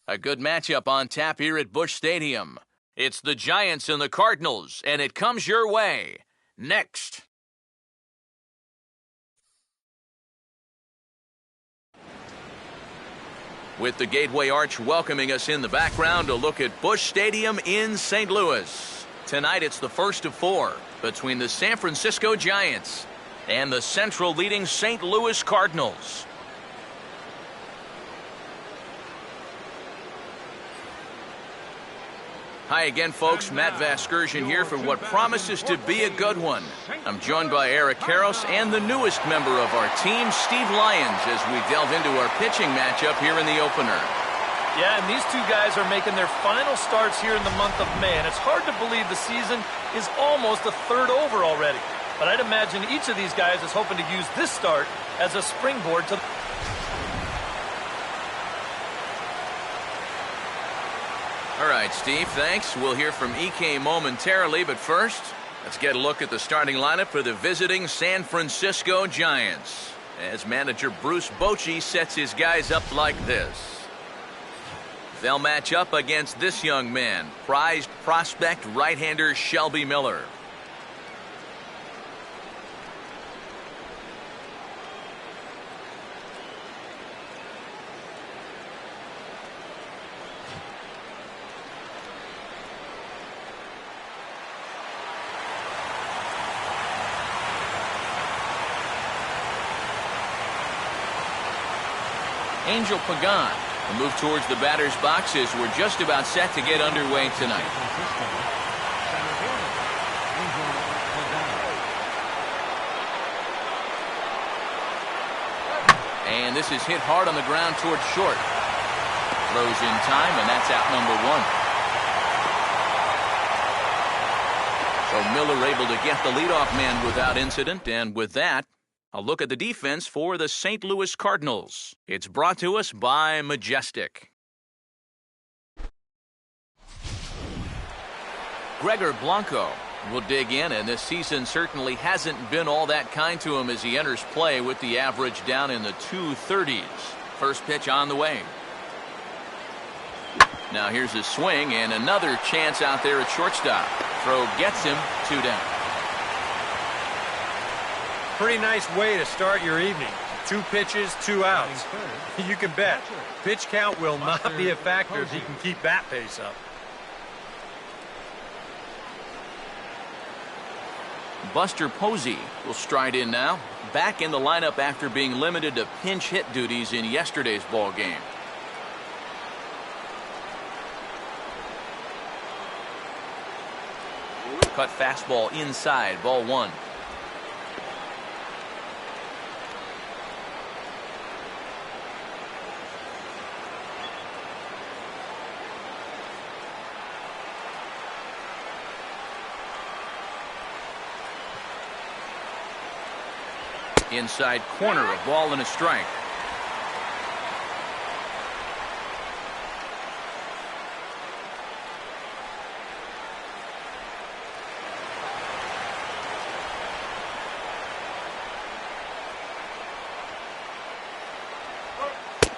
A good matchup on tap here at Busch Stadium. It's the Giants and the Cardinals, and it comes your way next. With the Gateway Arch welcoming us in the background, a look at Busch Stadium in St. Louis. Tonight it's the first of four between the San Francisco Giants and the Central leading St. Louis Cardinals. Hi again, folks. Matt Vasgersian here for what promises to be a good one. I'm joined by Eric Karros and the newest member of our team, Steve Lyons, as we delve into our pitching matchup here in the opener. Yeah, and these two guys are making their final starts here in the month of May, and it's hard to believe the season is almost a third over already. But I'd imagine each of these guys is hoping to use this start as a springboard to... All right, Steve, thanks. We'll hear from EK momentarily, but first, let's get a look at the starting lineup for the visiting San Francisco Giants, as manager Bruce Bochy sets his guys up like this. They'll match up against this young man, prized prospect right-hander Shelby Miller. Angel Pagan will move towards the batter's box as we're just about set to get underway tonight. And this is hit hard on the ground towards short. Throws in time, and that's out number one. So Miller able to get the leadoff man without incident, and with that, a look at the defense for the St. Louis Cardinals. It's brought to us by Majestic. Gregor Blanco will dig in, and this season certainly hasn't been all that kind to him as he enters play with the average down in the 230s. First pitch on the way. Now here's his swing, and another chance out there at shortstop. Throw gets him, 2 down. Pretty nice way to start your evening. 2 pitches, 2 outs. You can bet pitch count will not be a factor if he can keep that pace up. Buster Posey will stride in now, back in the lineup after being limited to pinch hit duties in yesterday's ball game. Cut fastball inside, ball 1. Inside corner, a ball and a strike.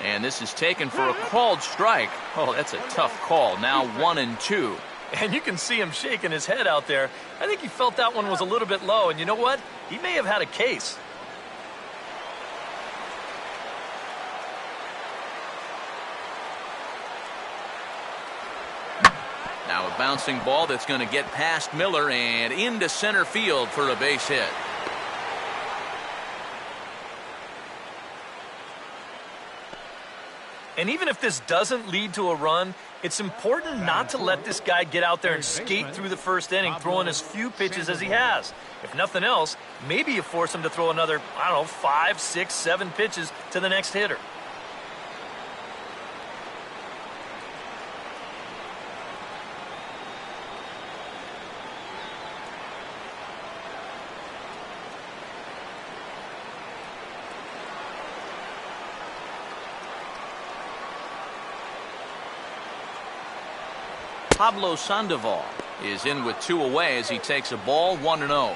And this is taken for a called strike. Oh, that's a tough call. Now 1-2. And you can see him shaking his head out there. I think he felt that one was a little bit low, and you know what? He may have had a case. Now a bouncing ball that's going to get past Miller and into center field for a base hit. And even if this doesn't lead to a run, it's important not to let this guy get out there and skate through the first inning, throwing as few pitches as he has. If nothing else, maybe you force him to throw another, 5, 6, 7 pitches to the next hitter. Pablo Sandoval is in with 2 away as he takes a ball, 1-0.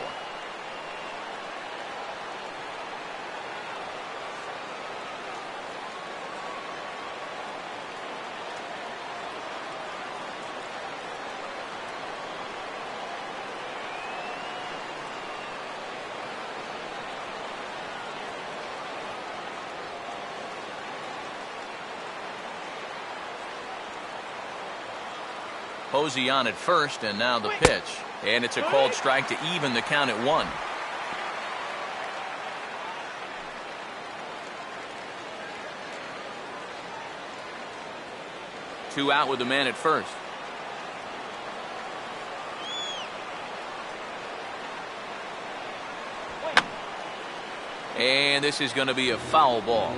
Posey on at first, and now the pitch. And it's a called strike to even the count at 1. Two out with the man at first. And this is going to be a foul ball.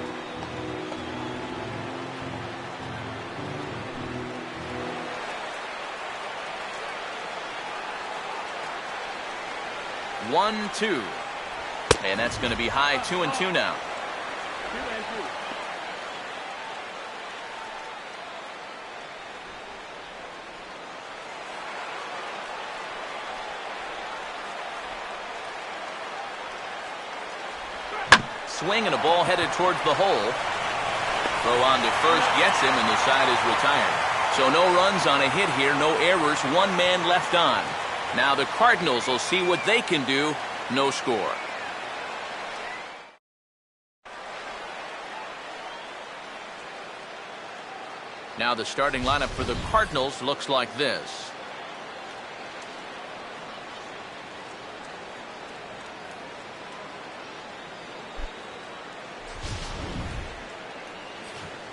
One, two. And that's going to be high 2-2 now. Swing and a ball headed towards the hole. Throw on to first gets him, and the side is retired. So no runs on a hit here, no errors, one man left on. Now the Cardinals will see what they can do. No score. Now the starting lineup for the Cardinals looks like this.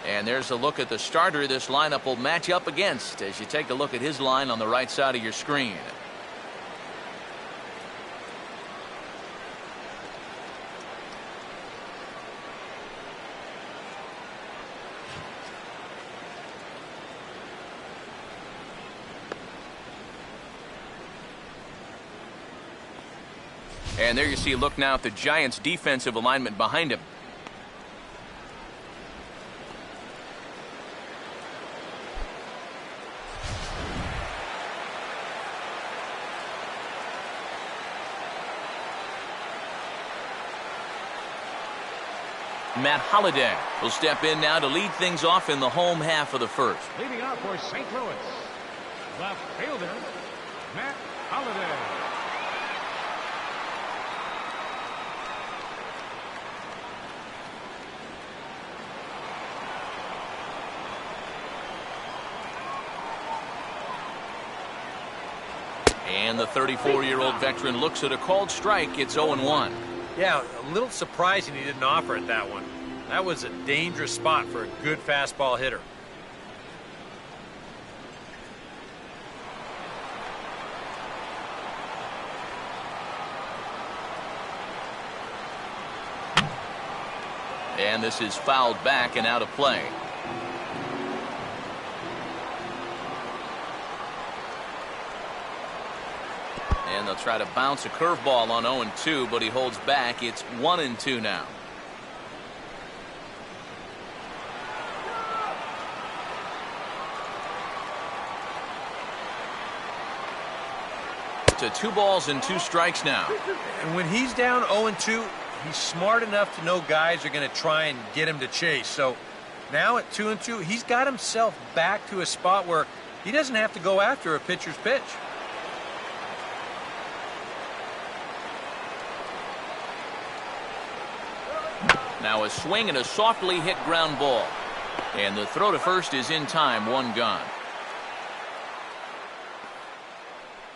And there's a look at the starter this lineup will match up against as you take a look at his line on the right side of your screen. And there you see a look now at the Giants' defensive alignment behind him. Matt Holliday will step in now to lead things off in the home half of the first. Leading off for St. Louis, the fielder, Matt Holliday. And the 34-year-old veteran looks at a called strike. It's 0-1. Yeah, a little surprising he didn't offer it that one. That was a dangerous spot for a good fastball hitter. And this is fouled back and out of play. And they'll try to bounce a curveball on 0-2, but he holds back. It's 1-2 now. To 2 balls and 2 strikes now. And when he's down 0-2, he's smart enough to know guys are going to try and get him to chase. So now at 2-2, he's got himself back to a spot where he doesn't have to go after a pitcher's pitch. Now a swing and a softly hit ground ball. And the throw to first is in time, 1 gone.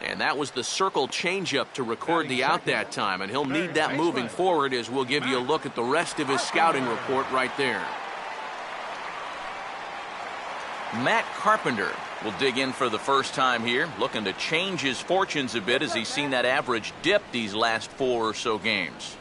And that was the circle changeup to record the out that time, and he'll need that moving forward as we'll give you a look at the rest of his scouting report right there. Matt Carpenter will dig in for the first time here, looking to change his fortunes a bit as he's seen that average dip these last 4 or so games.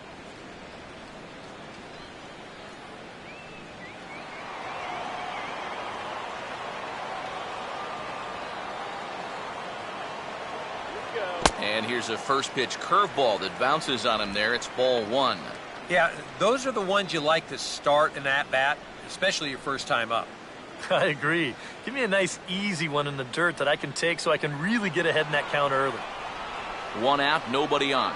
And here's a first pitch curveball that bounces on him there. It's ball 1. Yeah, those are the ones you like to start an at-bat, especially your first time up. I agree. Give me a nice easy one in the dirt that I can take so I can really get ahead in that count early. 1 out, nobody on.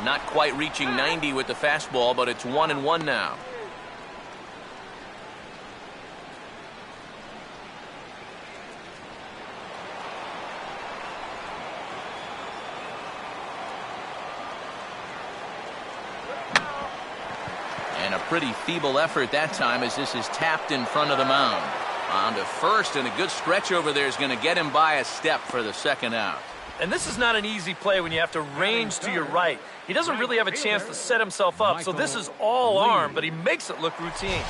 Not quite reaching 90 with the fastball, but it's 1-1 now. And a pretty feeble effort that time as this is tapped in front of the mound. to first, and a good stretch over there is going to get him by a step for the second out. And this is not an easy play when you have to range to your right. He doesn't really have a chance to set himself up, so this is all arm, but he makes it look routine.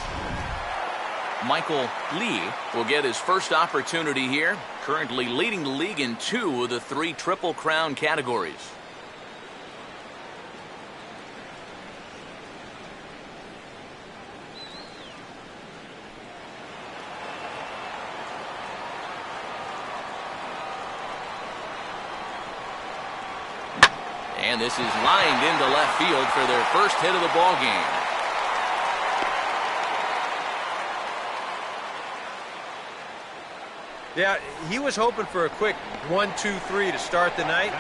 Michael Lee will get his first opportunity here, currently leading the league in 2 of the 3 Triple Crown categories. And this is lined into left field for their first hit of the ball game. Yeah, he was hoping for a quick 1-2-3 to start the night.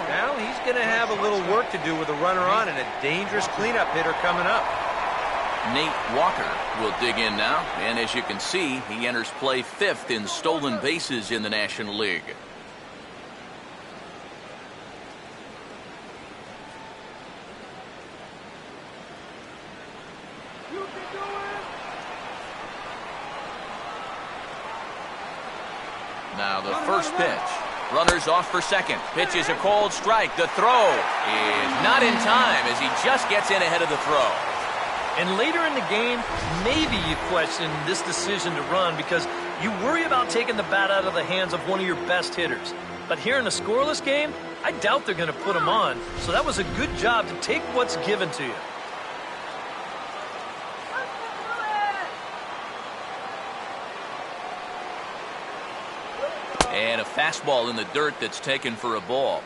Now he's going to have a little work to do with a runner on and a dangerous cleanup hitter coming up. Nate Walker will dig in now, and as you can see, he enters play 5th in stolen bases in the National League. Now the first pitch. Runners off for second. Pitch is a cold strike. The throw is not in time as he just gets in ahead of the throw. And later in the game, maybe you question this decision to run because you worry about taking the bat out of the hands of one of your best hitters. But here in a scoreless game, I doubt they're going to put him on. So that was a good job to take what's given to you. And a fastball in the dirt that's taken for a ball.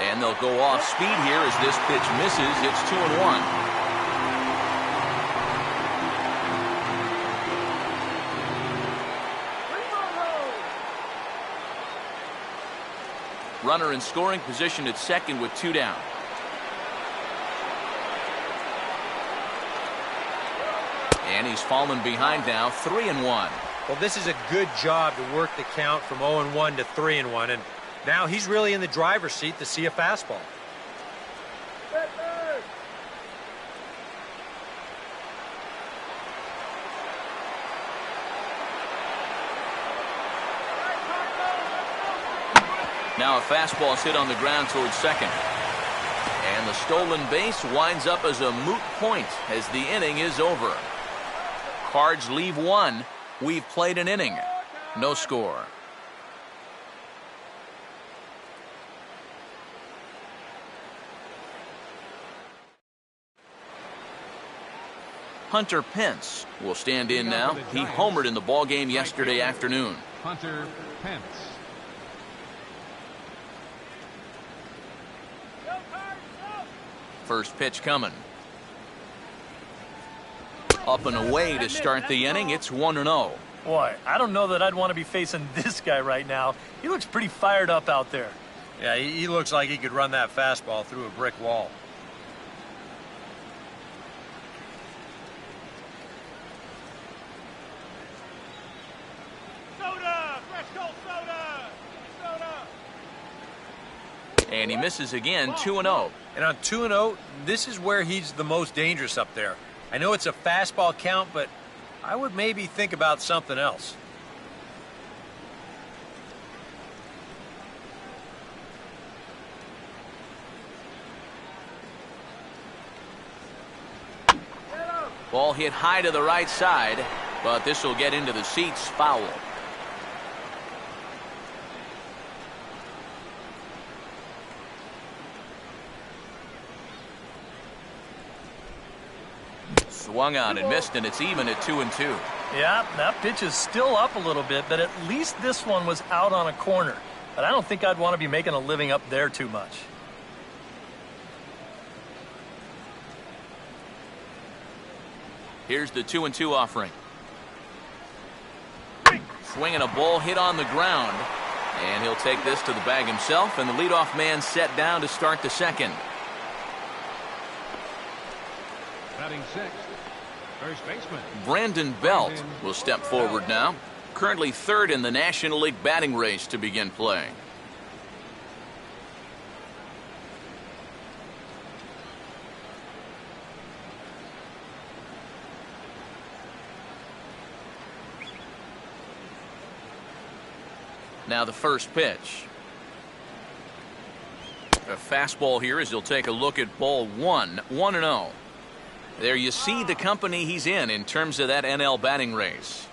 And they'll go off speed here as this pitch misses. It's 2-1. Runner in scoring position at second with 2 down. And he's fallen behind now, 3-1. Well, this is a good job to work the count from 0-1 to 3-1, and now he's really in the driver's seat to see a fastball. Now a fastball is hit on the ground towards second. And the stolen base winds up as a moot point as the inning is over. Cards leave 1. We've played an inning. No score. Hunter Pence will stand in now. He homered in the ballgame yesterday afternoon. Hunter Pence. First pitch coming. Up and away to start the inning. It's 1-0. Boy, I don't know that I'd want to be facing this guy right now. He looks pretty fired up out there. Yeah, he looks like he could run that fastball through a brick wall. And he misses again, 2-0. And on 2-0, this is where he's the most dangerous up there. I know it's a fastball count, but I would maybe think about something else. Ball hit high to the right side, but this will get into the seats, foul. Swung on and missed, and it's even at 2-2. Yeah, that pitch is still up a little bit, but at least this one was out on a corner. But I don't think I'd want to be making a living up there too much. Here's the 2-2 offering. Swinging a ball hit on the ground, and he'll take this to the bag himself, and the leadoff man set down to start the second. Batting 6, First baseman. Brandon Belt will step forward now. Currently third in the National League batting race to begin play. Now the first pitch. A fastball here as he'll take a look at ball one. 1-0. There you see the company he's in terms of that NL batting race.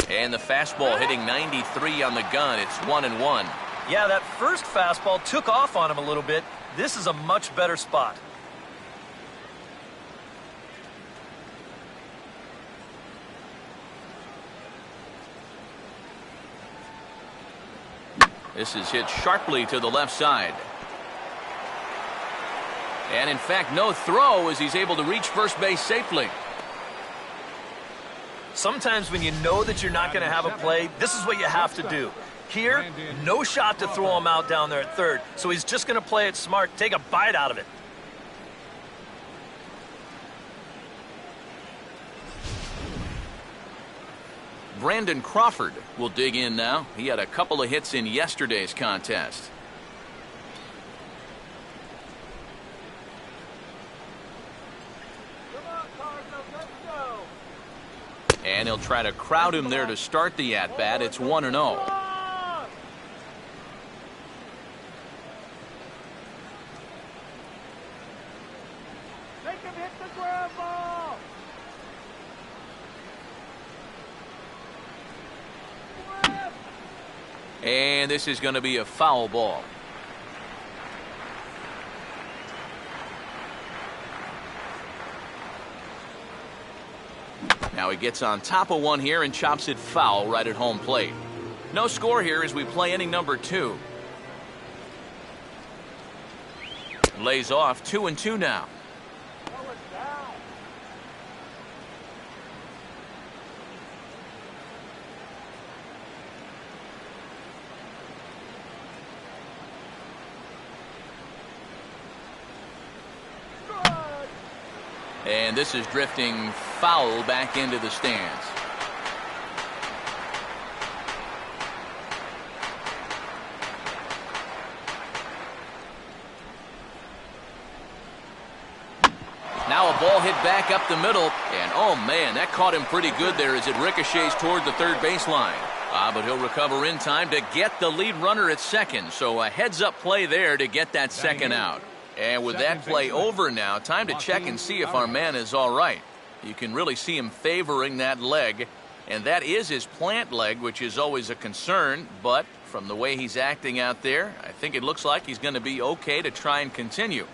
And the fastball hitting 93 on the gun. It's 1-1. Yeah, that first fastball took off on him a little bit. This is a much better spot. This is hit sharply to the left side. And in fact, no throw as he's able to reach first base safely. Sometimes when you know that you're not going to have a play, this is what you have to do. Here, no shot to throw him out down there at third, so he's just going to play it smart, take a bite out of it. Brandon Crawford will dig in now. He had a couple of hits in yesterday's contest. And he'll try to crowd him there to start the at-bat. It's 1-0. Make him hit the ground ball. And this is going to be a foul ball. Now he gets on top of one here and chops it foul right at home plate. No score here as we play inning number 2. Lays off 2-2 now. And this is drifting foul back into the stands. Now a ball hit back up the middle, and oh man, that caught him pretty good there as it ricochets toward the third baseline. But he'll recover in time to get the lead runner at second, so a heads-up play there to get that second out. And with that play over now, time to check and see if our man is all right. You can really see him favoring that leg, and that is his plant leg, which is always a concern, but from the way he's acting out there, I think it looks like he's going to be okay to try and continue.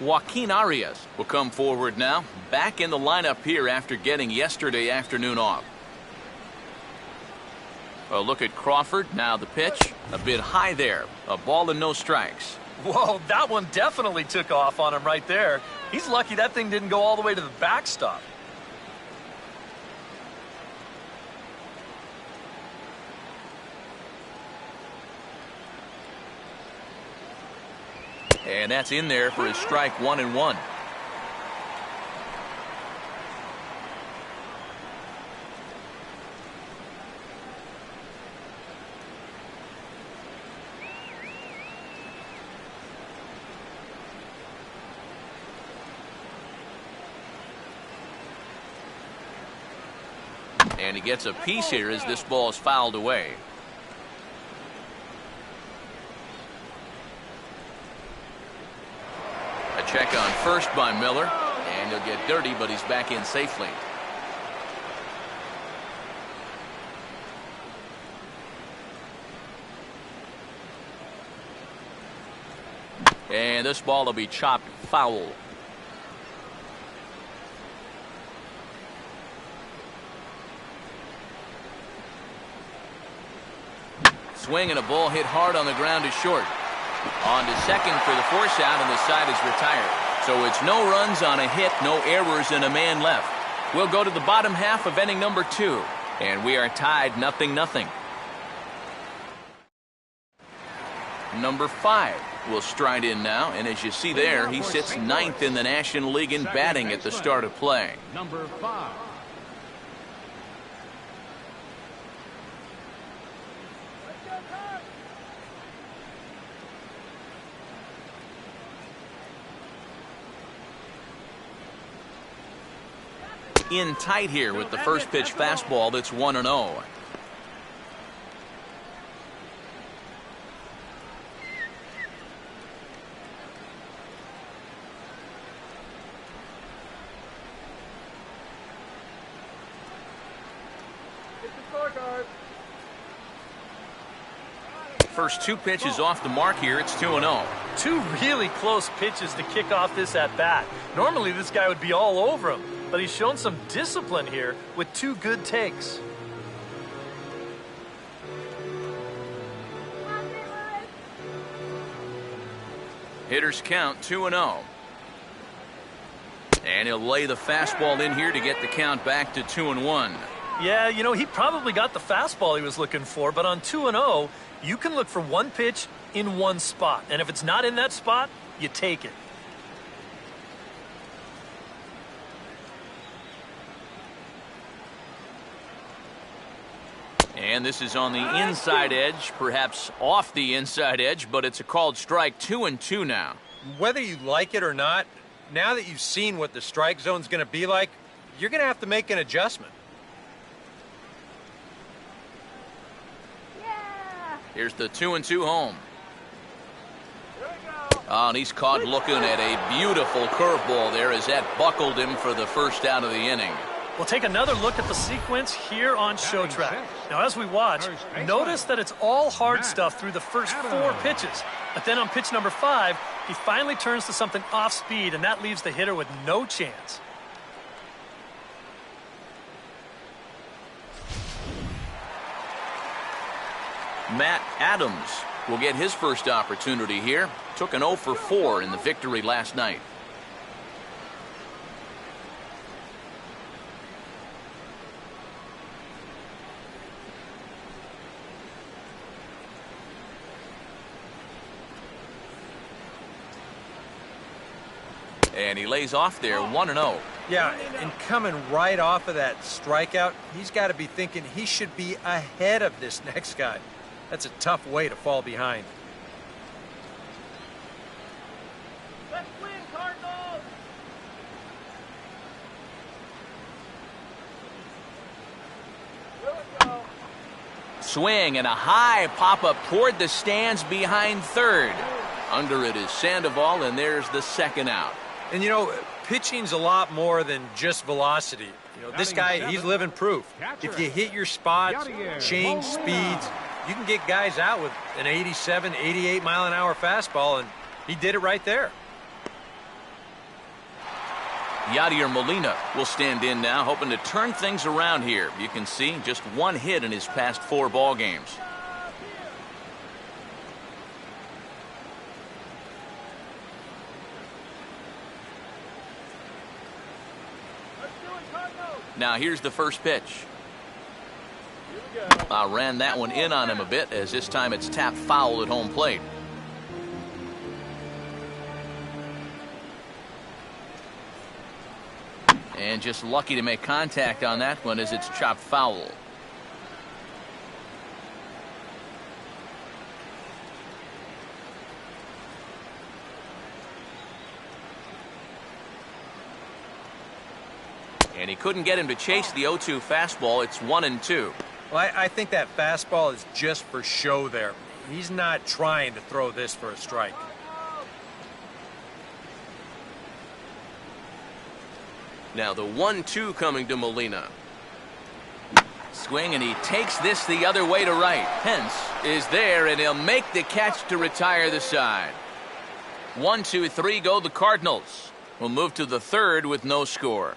Joaquin Arias will come forward now, back in the lineup here after getting yesterday afternoon off. A look at Crawford, now the pitch, a bit high there, a ball and no strikes. Whoa, that one definitely took off on him right there. He's lucky that thing didn't go all the way to the backstop. And that's in there for his strike 1-1. And he gets a piece here as this ball is fouled away. A check on first by Miller, and he'll get dirty, but he's back in safely. And this ball will be chopped foul. Swing and a ball hit hard on the ground is short. On to second for the force out, and the side is retired. So it's no runs on a hit, no errors, and a man left. We'll go to the bottom half of inning number 2, and we are tied 0-0. Number 5 will stride in now, and as you see there, he sits 9th in the National League in batting at the start of play. Number 5. In tight here with the first pitch fastball that's 1-0. First 2 pitches off the mark here. It's 2-0. 2 really close pitches to kick off this at-bat. Normally this guy would be all over him, but he's shown some discipline here with 2 good takes. Hitters count 2-0. And he'll lay the fastball in here to get the count back to 2-1. Yeah, you know, he probably got the fastball he was looking for, but on 2-0, you can look for 1 pitch in 1 spot. And if it's not in that spot, you take it. And this is on the inside edge, perhaps off the inside edge, but it's a called strike. 2-2 now. Whether you like it or not, now that you've seen what the strike zone's going to be like, you're going to have to make an adjustment. Here's the 2-2 home. Oh, and he's caught looking at a beautiful curveball there as that buckled him for the first out of the inning. We'll take another look at the sequence here on Show Track. Now, as we watch, notice that it's all hard stuff through the first 4 pitches. But then on pitch number 5, he finally turns to something off speed, and that leaves the hitter with no chance. Matt Adams will get his first opportunity here. Took an 0 for 4 in the victory last night. And he lays off there, 1-0. Yeah, and coming right off of that strikeout, he's got to be thinking he should be ahead of this next guy. That's a tough way to fall behind. Let's win, Cardinals! Here we go. Swing and a high pop-up toward the stands behind third. Under it is Sandoval, and there's the second out. And, you know, pitching's a lot more than just velocity. You know, this guy, he's living proof. If you hit your spots, change speeds, you can get guys out with an 87, 88 mile an hour fastball, and he did it right there. Yadier Molina will stand in now, hoping to turn things around here. You can see just 1 hit in his past 4 ball games. Now here's the first pitch. I ran that one in on him a bit, as this time it's tapped foul at home plate. And just lucky to make contact on that one as it's chopped foul. And he couldn't get him to chase the 0-2 fastball. It's 1-2. Well, I think that fastball is just for show there. He's not trying to throw this for a strike. Now the 1-2 coming to Molina. Swing, and he takes this the other way to right. Pence is there, and he'll make the catch to retire the side. 1, 2, 3 go the Cardinals. We'll move to the third with no score.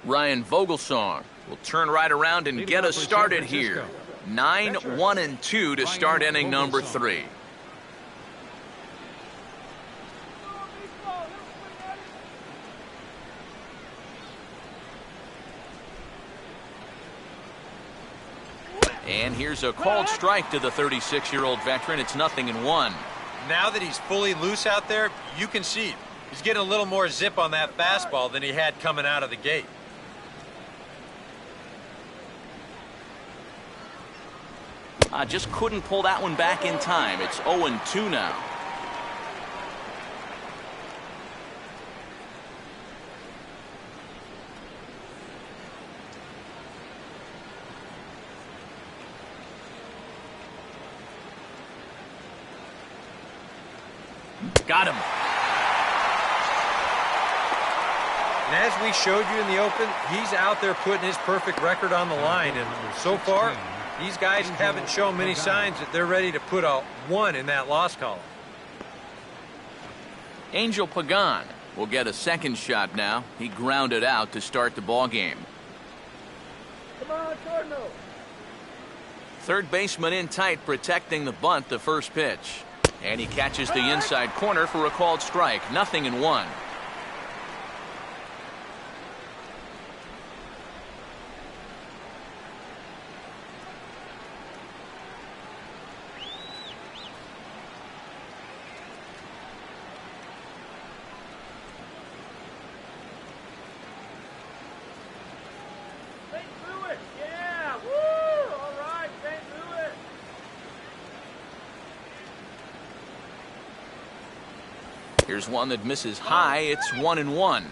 Ryan Vogelsong will turn right around and get us started here. 9-1-2 to start inning number 3. And here's a called strike to the 36-year-old veteran. It's 0-1. Now that he's fully loose out there, you can see he's getting a little more zip on that fastball than he had coming out of the gate. Just couldn't pull that one back in time. It's 0-2 now. Got him. And as we showed you in the open, he's out there putting his perfect record on the line. And so far, these guys haven't shown many signs that they're ready to put a 1 in that loss column. Angel Pagan will get a second shot now. He grounded out to start the ball game. Come on, Cardinals. Third baseman in tight, protecting the bunt, the first pitch. And he catches the inside corner for a called strike. 0-1. St. Louis. Yeah. Woo. All right, St. Louis. Here's one that misses high. It's 1-1.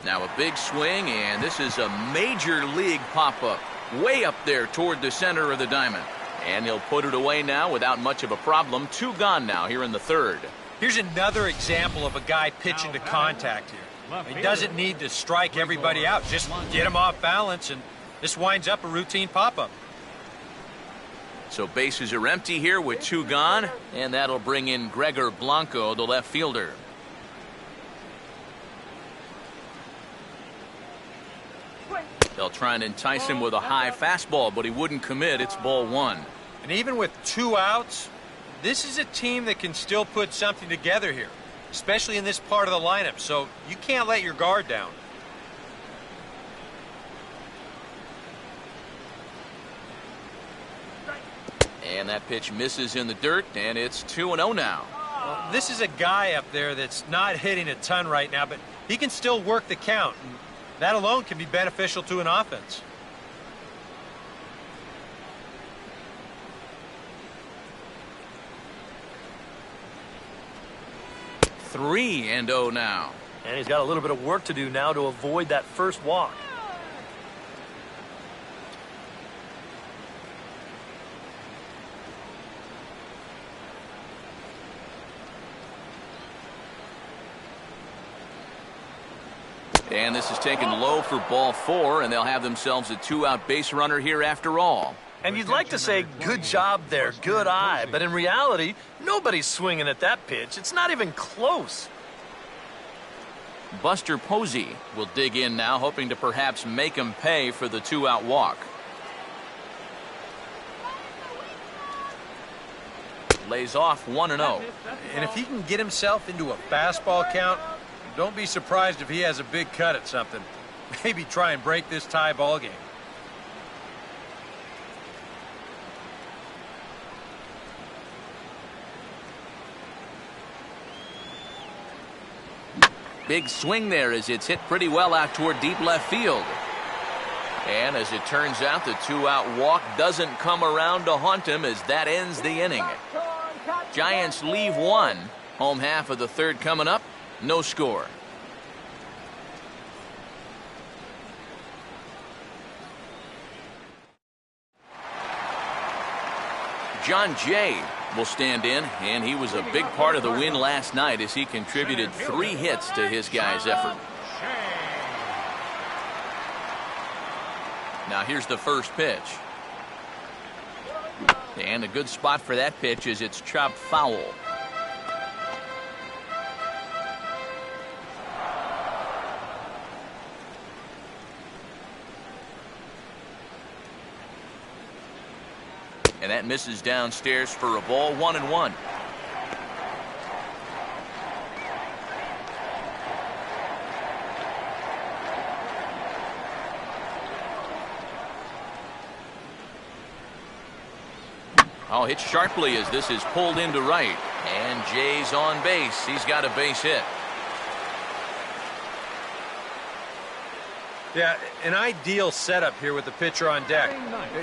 Now a big swing, and this is a major league pop-up. Way up there toward the center of the diamond. And he'll put it away now without much of a problem. 2 gone now here in the third. Here's another example of a guy pitching to contact here. He doesn't need to strike everybody out. Just get him off balance, and this winds up a routine pop-up. So bases are empty here with 2 gone, and that'll bring in Gregor Blanco, the left fielder. They'll try and entice him with a high fastball, but he wouldn't commit. It's ball 1. And even with 2 outs, this is a team that can still put something together here, especially in this part of the lineup, so you can't let your guard down. And that pitch misses in the dirt, and it's 2-0 now. Well, this is a guy up there that's not hitting a ton right now, but he can still work the count. And that alone can be beneficial to an offense. Three and 0 now. And he's got a little bit of work to do now to avoid that first walk. And this is taken low for ball 4, and they'll have themselves a 2-out base runner here after all. And you'd like to say, good job there, good eye. But in reality, nobody's swinging at that pitch. It's not even close. Buster Posey will dig in now, hoping to perhaps make him pay for the 2-out walk. Lays off 1-0. And if he can get himself into a fastball count, don't be surprised if he has a big cut at something. Maybe try and break this tie ball game. Big swing there as it's hit pretty well out toward deep left field. And as it turns out, the 2-out walk doesn't come around to haunt him as that ends the inning. Giants leave 1. Home half of the third coming up. No score. John Jay will stand in, and he was a big part of the win last night as he contributed 3 hits to his guys' effort. Now here's the first pitch. And a good spot for that pitch is it's chopped foul. And that misses downstairs for a ball, 1-1. Oh, hit sharply as this is pulled into right. And Jay's on base. He's got a base hit. Yeah, an ideal setup here with the pitcher on deck.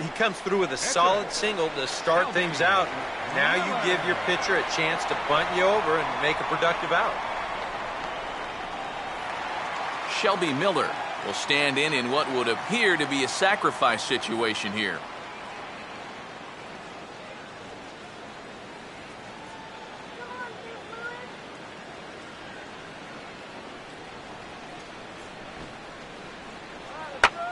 He comes through with a solid single to start things out. Now you give your pitcher a chance to bunt you over and make a productive out. Shelby Miller will stand in what would appear to be a sacrifice situation here.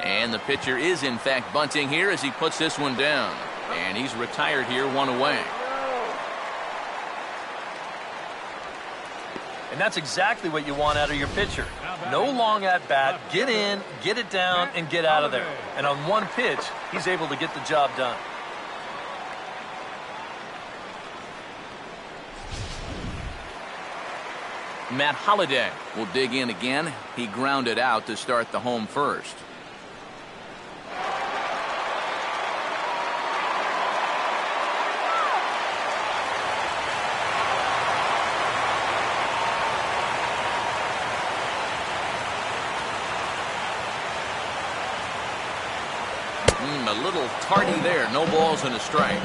And the pitcher is in fact bunting here as he puts this one down. And he's retired here, 1 away. And that's exactly what you want out of your pitcher. No long at bat, get in, get it down, and get out of there. And on one pitch, he's able to get the job done. Matt Holliday will dig in again. He grounded out to start the home first. A little tardy there. No balls and a strike.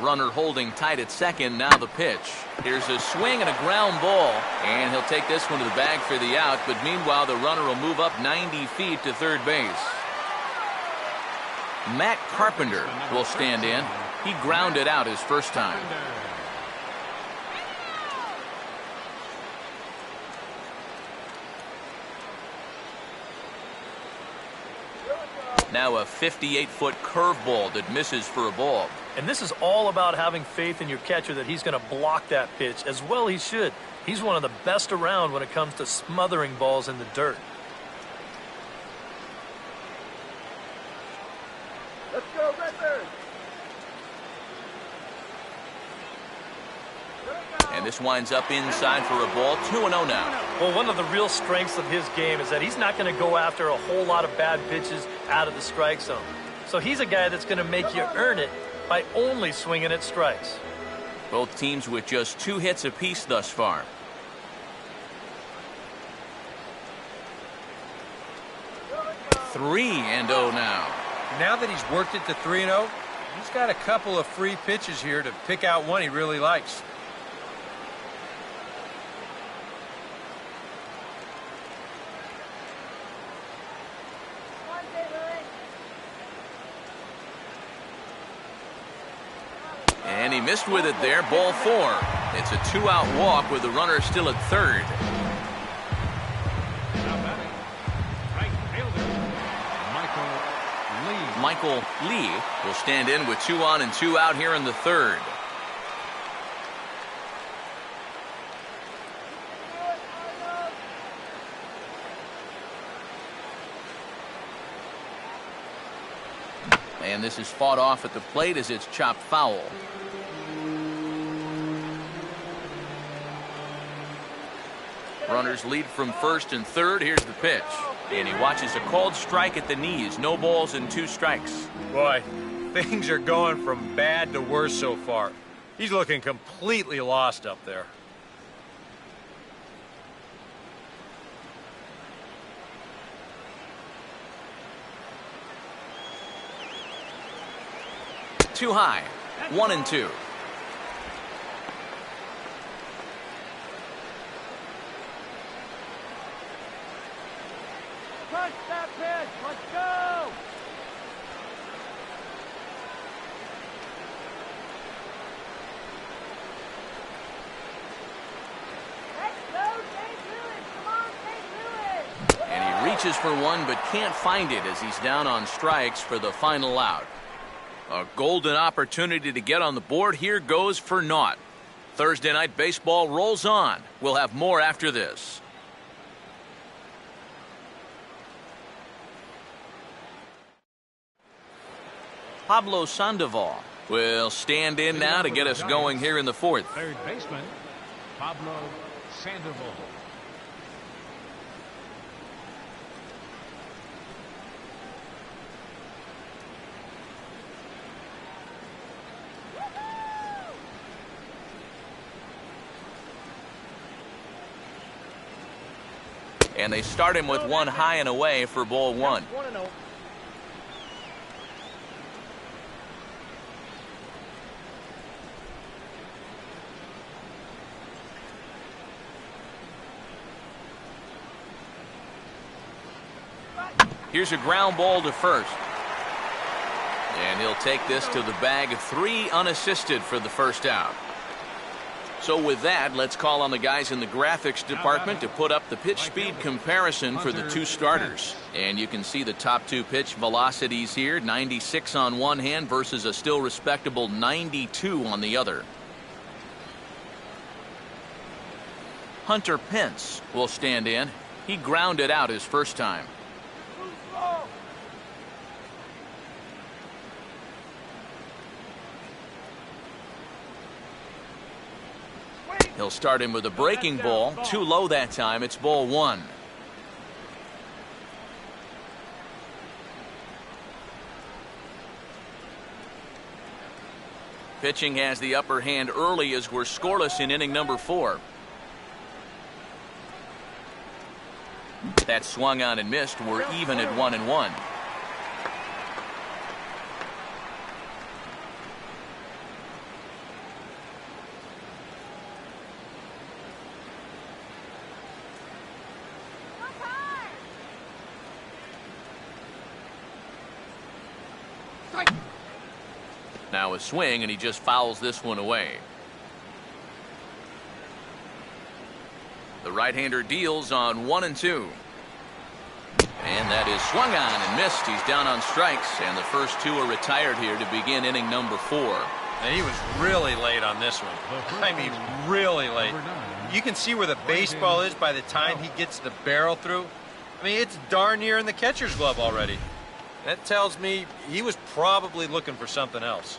Runner holding tight at second. Now the pitch. Here's a swing and a ground ball. And he'll take this one to the bag for the out. But meanwhile, the runner will move up 90 feet to third base. Matt Carpenter will stand in. He grounded out his first time. Now a 58-foot curveball that misses for a ball. And this is all about having faith in your catcher that he's going to block that pitch as well he should. He's one of the best around when it comes to smothering balls in the dirt. Let's go, Redbird! And this winds up inside for a ball. 2-0 now. Well, one of the real strengths of his game is that he's not going to go after a whole lot of bad pitches out of the strike zone. So he's a guy that's going to make you earn it by only swinging at strikes. Both teams with just 2 hits apiece thus far. Three and 0 now. Now that he's worked it to 3-0, he's got a couple of free pitches here to pick out one he really likes. And he missed with it there. Ball 4. It's a 2-out walk with the runner still at third. Michael Lee will stand in with 2 on and 2 out here in the third. And this is fought off at the plate as it's chopped foul. Runners lead from first and third. Here's the pitch. And he watches a called strike at the knees. No balls and 2 strikes. Boy, things are going from bad to worse so far. He's looking completely lost up there. Too high. 1-2. Punch that pitch! Let's go! reaches for one but can't find it as he's down on strikes for the final out. A golden opportunity to get on the board here goes for naught. Thursday Night Baseball rolls on. We'll have more after this. Pablo Sandoval will stand in now to get us going here in the fourth. Third baseman, Pablo Sandoval. And they start him with one high and away for ball one. Here's a ground ball to first. And he'll take this to the bag. 3 unassisted for the first out. So with that, let's call on the guys in the graphics department to put up the pitch speed comparison for the two starters. And you can see the top 2 pitch velocities here. 96 on one hand versus a still respectable 92 on the other. Hunter Pence will stand in. He grounded out his first time. He'll start him with a breaking ball. Too low that time. It's ball one. Pitching has the upper hand early as we're scoreless in inning number 4. That swung on and missed. We're even at 1-1. Now a swing, and he just fouls this one away. The right-hander deals on 1-2. And that is swung on and missed. He's down on strikes, and the first 2 are retired here to begin inning number 4. And he was really late on this one. I mean, really late. You can see where the baseball is by the time he gets the barrel through. I mean, it's darn near in the catcher's glove already. That tells me he was probably looking for something else.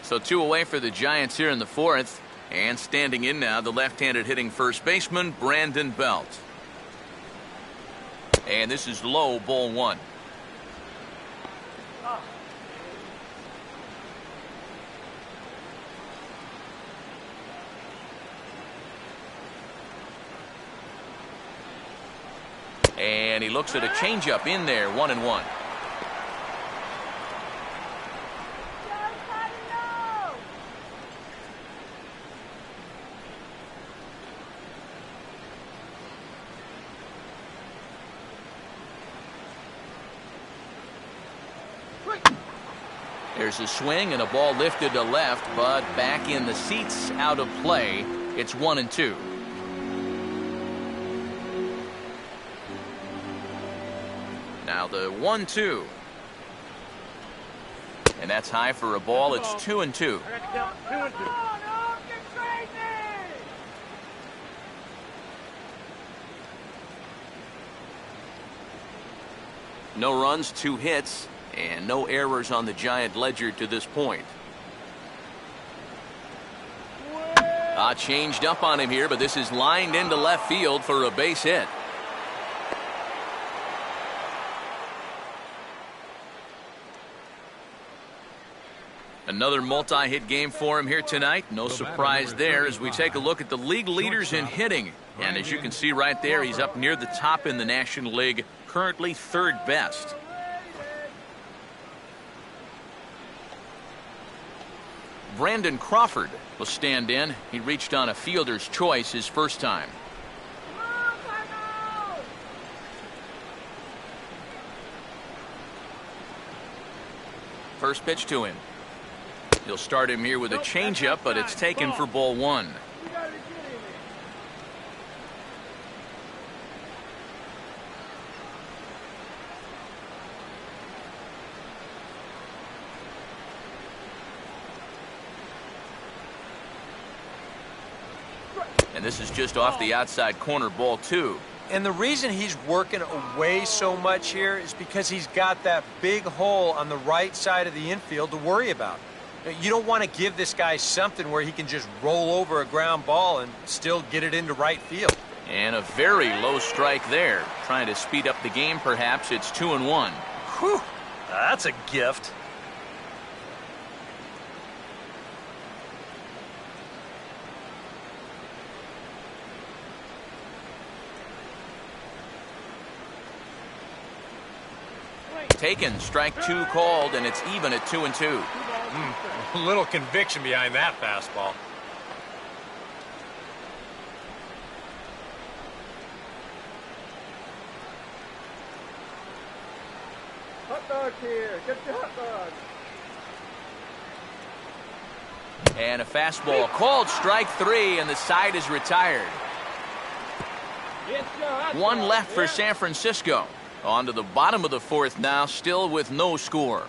So 2 away for the Giants here in the 4th. And standing in now, the left-handed hitting first baseman, Brandon Belt. And this is low, ball 1. And he looks at a changeup in there, 1-1. There's a swing and a ball lifted to left, but back in the seats, out of play. It's 1-2. Now the 1-2. And that's high for a ball. It's 2-2. No runs, 2 hits. And no errors on the Giant ledger to this point. Changed up on him here, but this is lined into left field for a base hit. Another multi-hit game for him here tonight. No surprise there as we take a look at the league leaders in hitting. And as you can see right there, he's up near the top in the National League, currently 3rd best. Brandon Crawford will stand in. He reached on a fielder's choice his first time. First pitch to him. He'll start him here with a changeup, but it's taken for ball 1. And this is just off the outside corner, ball 2. And the reason he's working away so much here is because he's got that big hole on the right side of the infield to worry about. You don't want to give this guy something where he can just roll over a ground ball and still get it into right field. And a very low strike there. Trying to speed up the game, perhaps. It's 2-1. Whew, that's a gift. Taken, strike 2 called, and it's even at 2-2. A little conviction behind that fastball. Hot dog here. Get your hot dog. And a fastball called, strike 3, and the side is retired. Get your hot One dog. left for Yeah. San Francisco. On to the bottom of the 4th now, still with no score.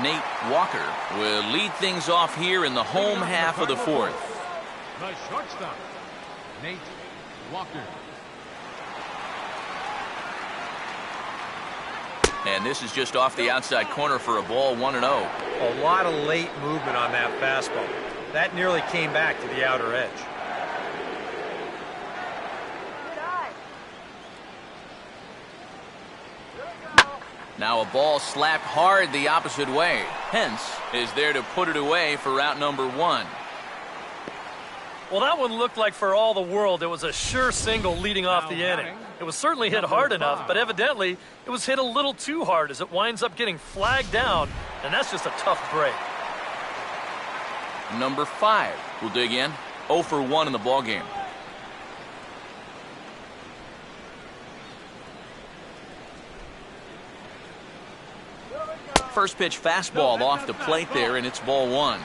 Nate Walker will lead things off here in the home half of the 4th. The shortstop, Nate Walker. And this is just off the outside corner for a ball, 1-0. A lot of late movement on that fastball. That nearly came back to the outer edge. Now a ball slapped hard the opposite way. Hence is there to put it away for out number 1. Well, that one looked like for all the world it was a sure single leading off the inning. It was certainly hit hard enough, but evidently it was hit a little too hard as it winds up getting flagged down, and that's just a tough break. Number 5 will dig in. 0 for 1 in the ballgame. First pitch fastball off the plate there, and it's ball 1.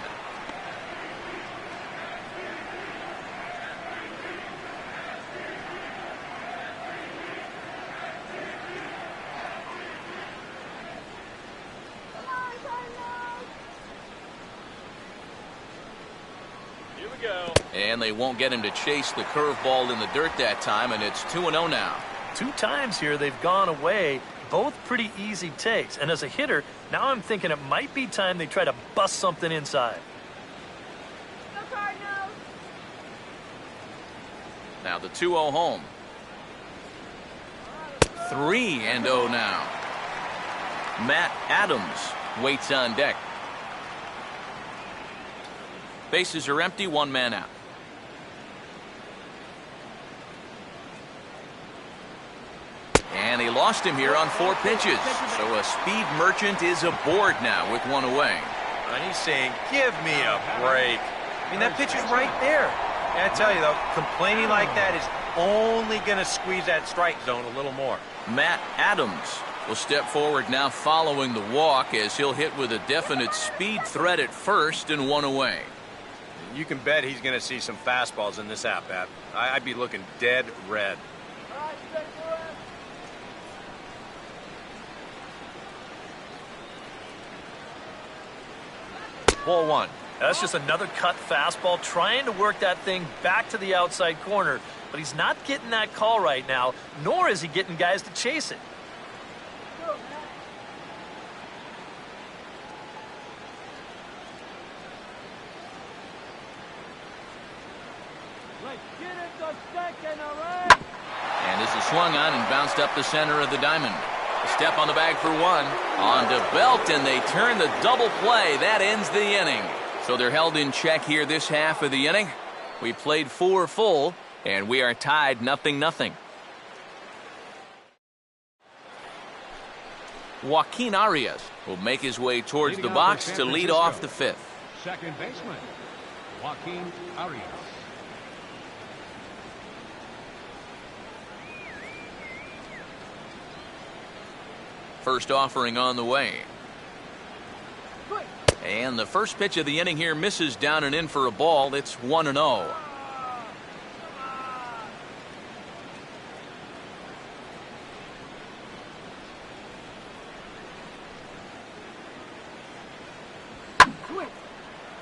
And they won't get him to chase the curveball in the dirt that time, and it's 2-0 now. 2 times here they've gone away, both pretty easy takes. And as a hitter, now I'm thinking it might be time they try to bust something inside. Go Cardinals. Now the 2-0 home. 3-0 now. Matt Adams waits on deck. Bases are empty, 1 man out. And he lost him here on 4 pitches. So a speed merchant is aboard now with 1 away. And he's saying, give me a break. I mean, that pitch is right there. And I tell you, though, complaining like that is only going to squeeze that strike zone a little more. Matt Adams will step forward now following the walk as he'll hit with a definite speed threat at first and 1 away. You can bet he's going to see some fastballs in this at-bat. I'd be looking dead red. All right, stay good. Ball 1. That's just another cut fastball, trying to work that thing back to the outside corner. But he's not getting that call right now, nor is he getting guys to chase it. Go, Matt. Let's get it to second, all right? And this is swung on and bounced up the center of the diamond. A step on the bag for 1. On to Belt, and they turn the double play. That ends the inning. So they're held in check here this half of the inning. We played 4 full, and we are tied 0-0. Joaquin Arias will make his way towards the box to lead off the 5th. Second baseman, Joaquin Arias. First offering on the way. And the first pitch of the inning here misses down and in for a ball. It's 1-0.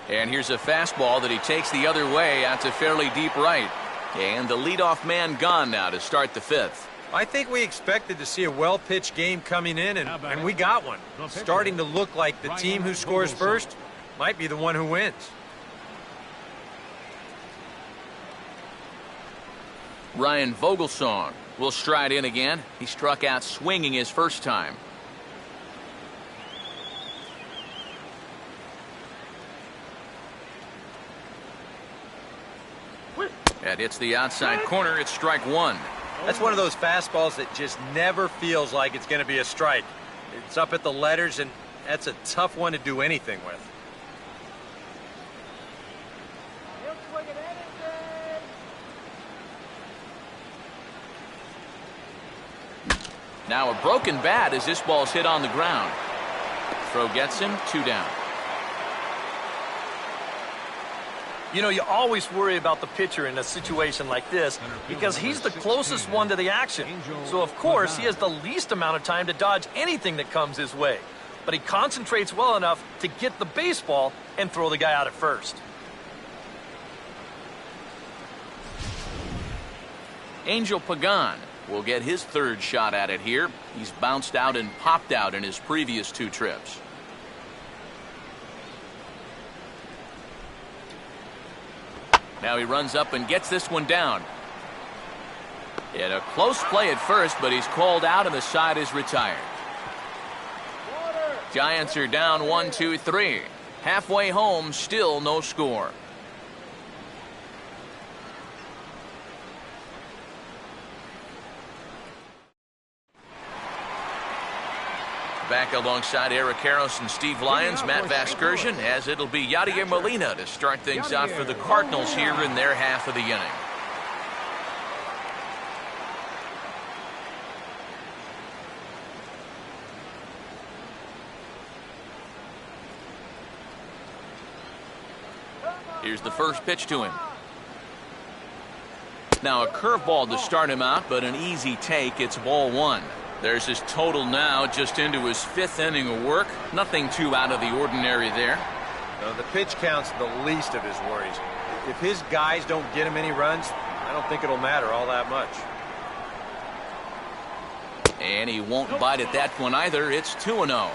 And here's a fastball that he takes the other way out to fairly deep right. And the leadoff man gone now to start the fifth. I think we expected to see a well-pitched game coming in, and we got one. Starting to look like the team who scores first might be the one who wins. Ryan Vogelsong will stride in again. He struck out swinging his first time. That hits the outside corner. It's strike one. That's one of those fastballs that just never feels like it's going to be a strike. It's up at the letters, and that's a tough one to do anything with. Now a broken bat as this ball's hit on the ground. Throw gets him, 2 down. You know, you always worry about the pitcher in a situation like this because he's the closest one to the action. So, of course, he has the least amount of time to dodge anything that comes his way. But he concentrates well enough to get the baseball and throw the guy out at first. Angel Pagan will get his third shot at it here. He's bounced out and popped out in his previous 2 trips. Now he runs up and gets this one down. In a close play at first, but he's called out and the side is retired. Giants are down 1-2-3. Halfway home, still no score. Back alongside Eric Harris and Steve Lyons, Matt Vasgersian, as it'll be Yadier Molina to start things out for the Cardinals here in their half of the inning. Here's the first pitch to him. Now a curveball to start him out, but an easy take. It's ball 1. There's his total now, just into his 5th inning of work. Nothing too out of the ordinary there. No, the pitch count's the least of his worries. If his guys don't get him any runs, I don't think it'll matter all that much. And he won't bite at that one either. It's 2-0.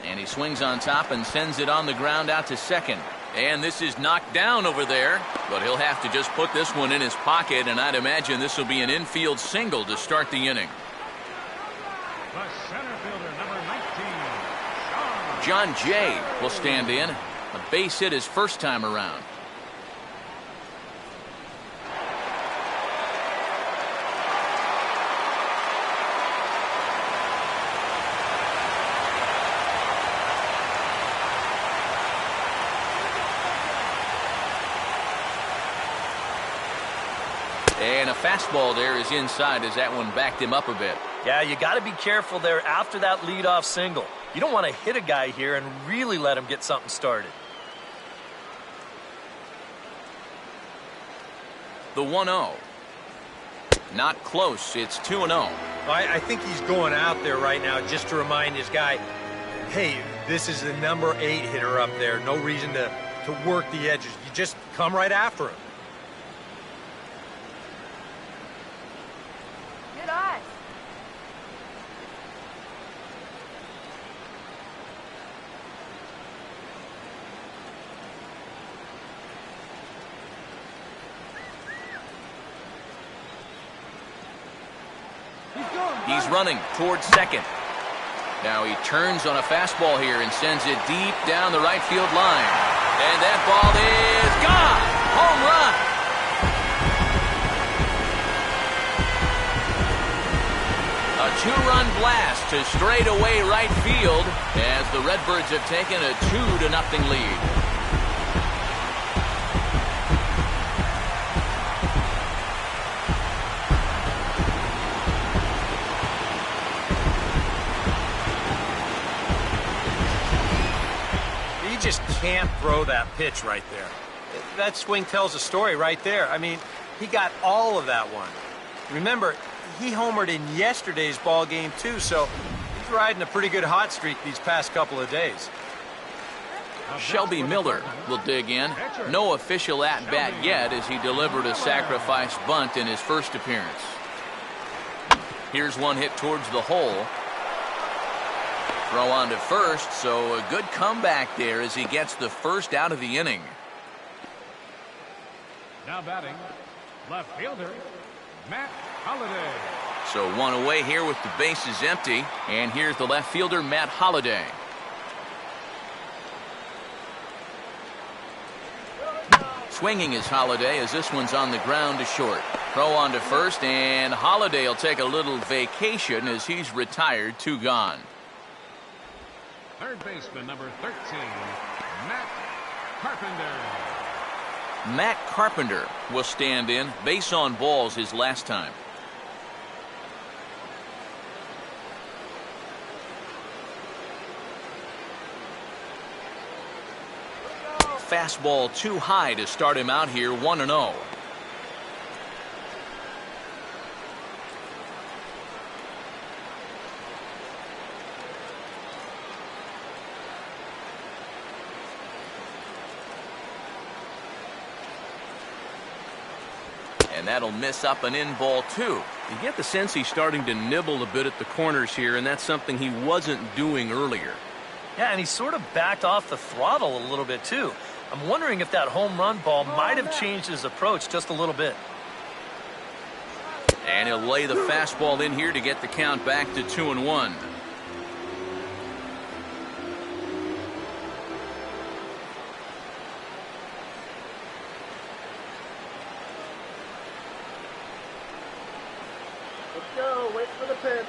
And he swings on top and sends it on the ground out to second. And this is knocked down over there, but he'll have to just put this one in his pocket, and I'd imagine this will be an infield single to start the inning. The center fielder, number 19, John Jay will stand in. A base hit his first time around. And a fastball there is inside as that one backed him up a bit. Yeah, you got to be careful there after that leadoff single. You don't want to hit a guy here and really let him get something started. The 1-0. Not close. It's 2-0. I think he's going out there right now just to remind his guy, hey, this is the number 8 hitter up there. No reason to work the edges. You just come right after him. He's running towards second. Now he turns on a fastball here and sends it deep down the right field line. And that ball is gone. Home run. A 2-run blast to straightaway right field as the Redbirds have taken a 2-0 lead. just can't throw that pitch right there. That swing tells a story right there. I mean, he got all of that one. Remember, he homered in yesterday's ball game too, so he's riding a pretty good hot streak these past couple of days. Shelby Miller will dig in. No official at-bat yet as he delivered a sacrifice bunt in his first appearance. Here's one hit towards the hole. Throw on to first, so a good comeback there as he gets the first out of the inning. Now batting, left fielder, Matt Holliday. So one away here with the bases empty, and here's the left fielder, Matt Holliday. Swinging is Holliday as this one's on the ground to short. Throw on to first, and Holliday will take a little vacation as he's retired, 2 gone. Third baseman, number 13, Matt Carpenter. Matt Carpenter will stand in. Base on balls his last time. Fastball too high to start him out here, 1-0. And that'll miss up and in ball 2. You get the sense he's starting to nibble a bit at the corners here, and that's something he wasn't doing earlier. Yeah, and he sort of backed off the throttle a little bit too. I'm wondering if that home run ball might have changed his approach just a little bit. And he'll lay the fastball in here to get the count back to 2-1. Let's go. Wait for the pitch.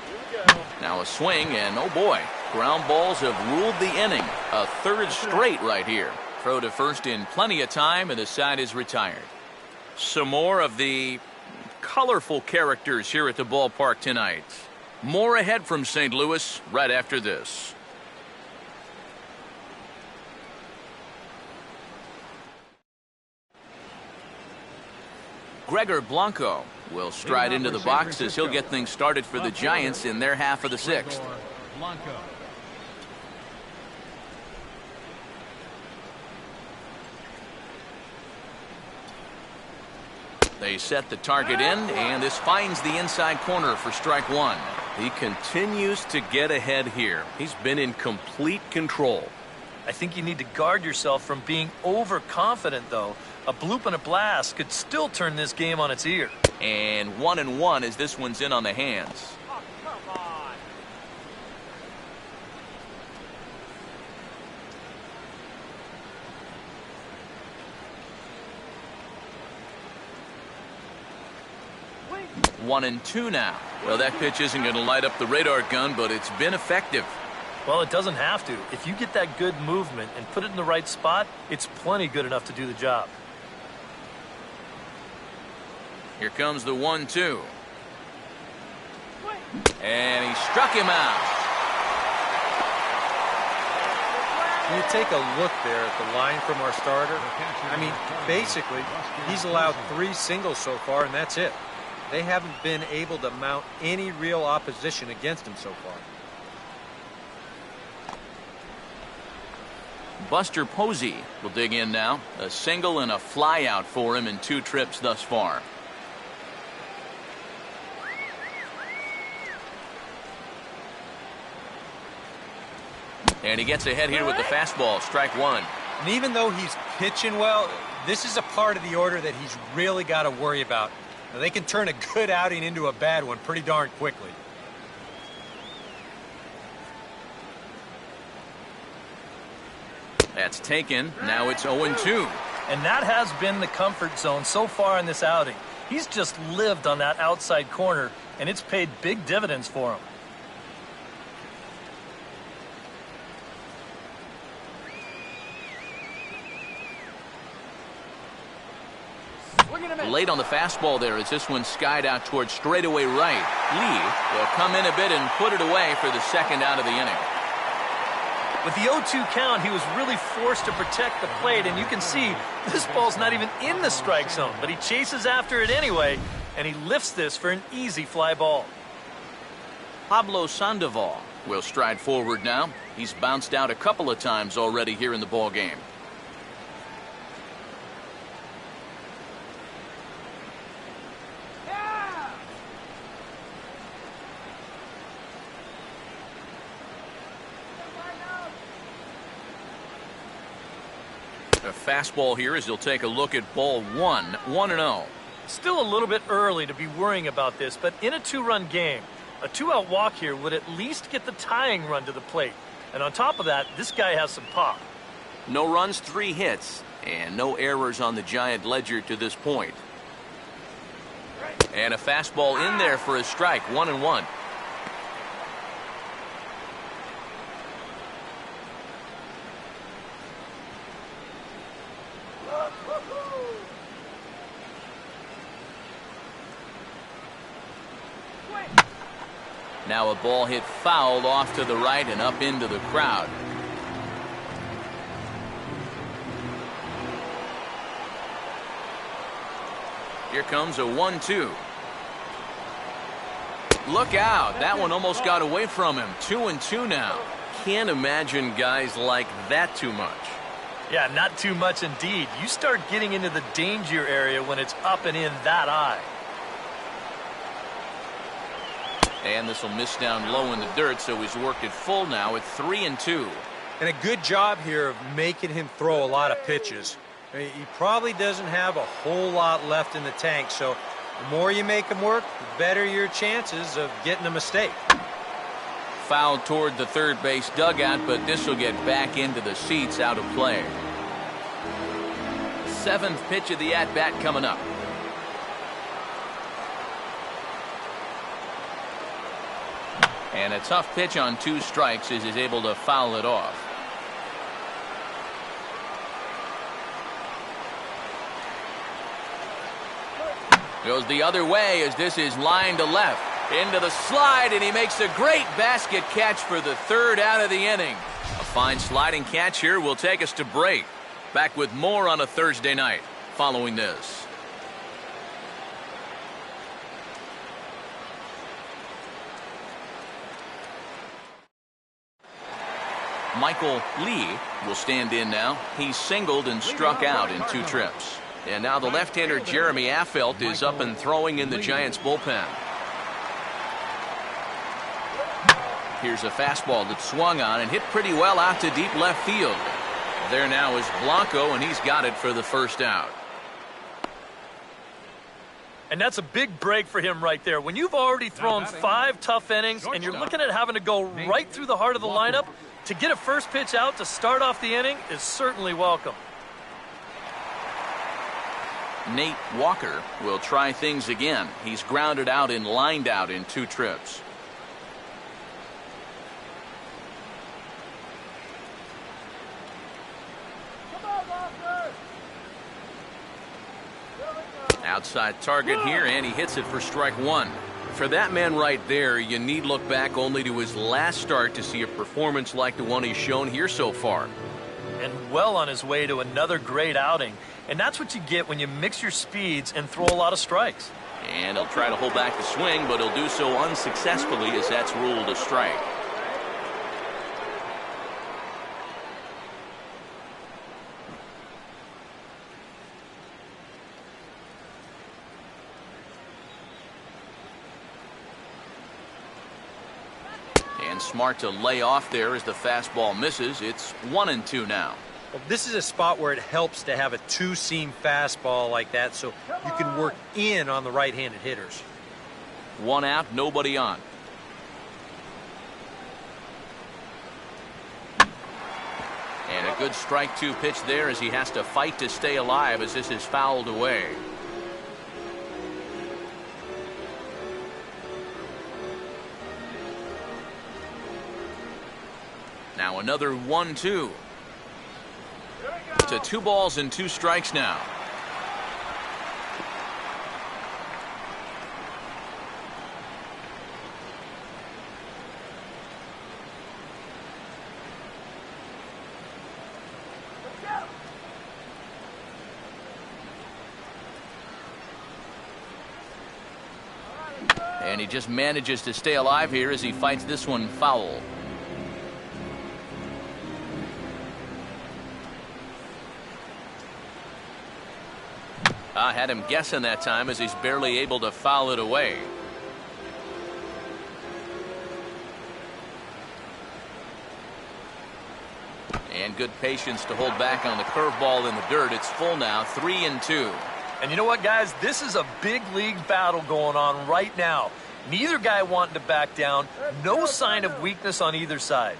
Here we go. Now a swing, and oh boy, ground balls have ruled the inning. A third straight right here. Throw to first in plenty of time, and the side is retired. Some more of the colorful characters here at the ballpark tonight. More ahead from St. Louis right after this. Gregor Blanco will stride into the box as he'll get things started for the Giants in their half of the 6th. Blanco. They set the target in, and this finds the inside corner for strike 1. He continues to get ahead here. He's been in complete control. I think you need to guard yourself from being overconfident, though. A bloop and a blast could still turn this game on its ear. And 1-1 as this one's in on the hands. Oh, come on. Wait. 1-2 now. Well, that pitch isn't going to light up the radar gun, but it's been effective. Well, it doesn't have to. If you get that good movement and put it in the right spot, it's plenty good enough to do the job. Here comes the 1-2. And he struck him out. When you take a look there at the line from our starter, I mean, basically, he's allowed 3 singles so far, and that's it. They haven't been able to mount any real opposition against him so far. Buster Posey will dig in now. A single and a fly out for him in 2 trips thus far. And he gets ahead here with the fastball, strike 1. And even though he's pitching well, this is a part of the order that he's really got to worry about. Now, they can turn a good outing into a bad one pretty darn quickly. That's taken. Now it's 0-2. And that has been the comfort zone so far in this outing. He's just lived on that outside corner, and it's paid big dividends for him. Late on the fastball there as this one skied out towards straightaway right. Lee will come in a bit and put it away for the second out of the inning. With the 0-2 count, he was really forced to protect the plate, and you can see this ball's not even in the strike zone, but he chases after it anyway, and he lifts this for an easy fly ball. Pablo Sandoval will stride forward now. He's bounced out a couple of times already here in the ball game. A fastball here as he'll take a look at ball one. 1-0. Still a little bit early to be worrying about this, but in a two-run game, a two-out walk here would at least get the tying run to the plate. And on top of that, this guy has some pop. No runs, 3 hits, and no errors on the Giant ledger to this point. And a fastball in there for a strike. 1-1. Now a ball hit foul off to the right and up into the crowd. Here comes a 1-2. Look out. That one almost got away from him. 2-2 now. Can't imagine guys like that too much. Yeah, not too much indeed. You start getting into the danger area when it's up and in that high. And this will miss down low in the dirt, so he's worked it full now at 3-2. And a good job here of making him throw a lot of pitches. I mean, he probably doesn't have a whole lot left in the tank, so the more you make him work, the better your chances of getting a mistake. Fouled toward the third base dugout, but this will get back into the seats, out of play. 7th pitch of the at-bat coming up. And a tough pitch on 2 strikes as he's able to foul it off. Goes the other way as this is line to left. Into the slide, and he makes a great basket catch for the 3rd out of the inning. A fine sliding catch here will take us to break. Back with more on a Thursday night following this. Michael Lee will stand in now. He's singled and struck out in 2 trips. And now the left-hander Jeremy Affeldt is up and throwing in the Giants bullpen. Here's a fastball that swung on and hit pretty well out to deep left field. There now is Blanco, and he's got it for the 1st out. And that's a big break for him right there. When you've already thrown 5 tough innings and you're looking at having to go right through the heart of the lineup, to get a first pitch out to start off the inning is certainly welcome. Nate Walker will try things again. He's grounded out and lined out in 2 trips. Outside target here, and he hits it for strike 1. For that man right there, you need look back only to his last start to see a performance like the one he's shown here so far. And well on his way to another great outing. And that's what you get when you mix your speeds and throw a lot of strikes. And he'll try to hold back the swing, but he'll do so unsuccessfully as that's ruled a strike. And smart to lay off there as the fastball misses. It's 1-2 now. Well, this is a spot where it helps to have a 2-seam fastball like that so you can work in on the right-handed hitters. 1 out, nobody on. And a good strike 2 pitch there as he has to fight to stay alive as this is fouled away. Now another 1-2. To 2 balls and 2 strikes now. And he just manages to stay alive here as he fights this one foul. I had him guessing that time as he's barely able to foul it away. And good patience to hold back on the curveball in the dirt. It's full now, 3-2. And you know what, guys? This is a big league battle going on right now. Neither guy wanting to back down. No sign of weakness on either side.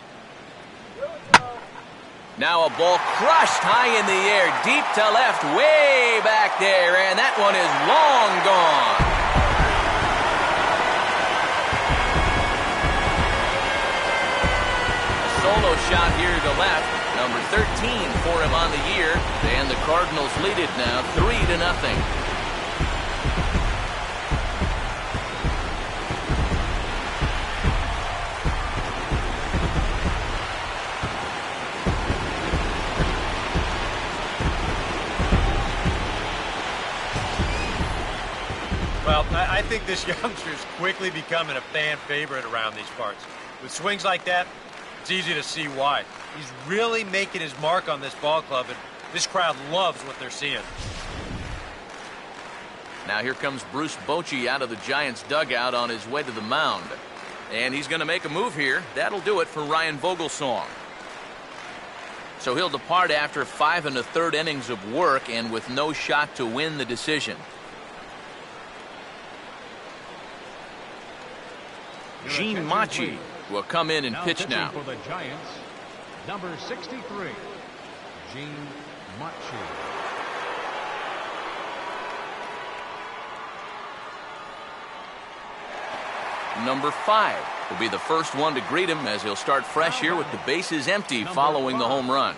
Now a ball crushed high in the air, deep to left, way back there, and that one is long gone. A solo shot here to left, number 13 for him on the year, and the Cardinals lead it now 3-0. Well, I think this youngster is quickly becoming a fan favorite around these parts. With swings like that, it's easy to see why. He's really making his mark on this ball club, and this crowd loves what they're seeing. Now here comes Bruce Bochy out of the Giants dugout on his way to the mound. And he's going to make a move here. That'll do it for Ryan Vogelsong. So he'll depart after 5 1/3 innings of work and with no shot to win the decision. Gene Machi will come in and pitch now. For the Giants, number 63, Gene Machi. Number 5 will be the first one to greet him as he'll start fresh here with the bases empty following the home run.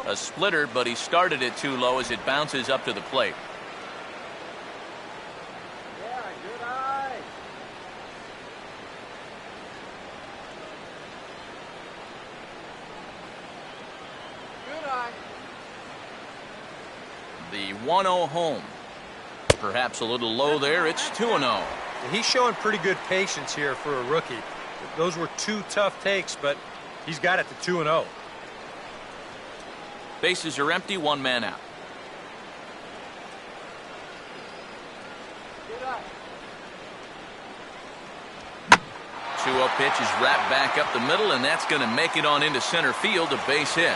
A splitter, but he started it too low as it bounces up to the plate. Yeah, good eye. Good eye. The 1-0 home. Perhaps a little low there. It's 2-0. He's showing pretty good patience here for a rookie. Those were 2 tough takes, but he's got it to 2-0. Bases are empty, 1 man out. Good eye. 2-0 pitch is wrapped back up the middle, and that's going to make it on into center field, a base hit.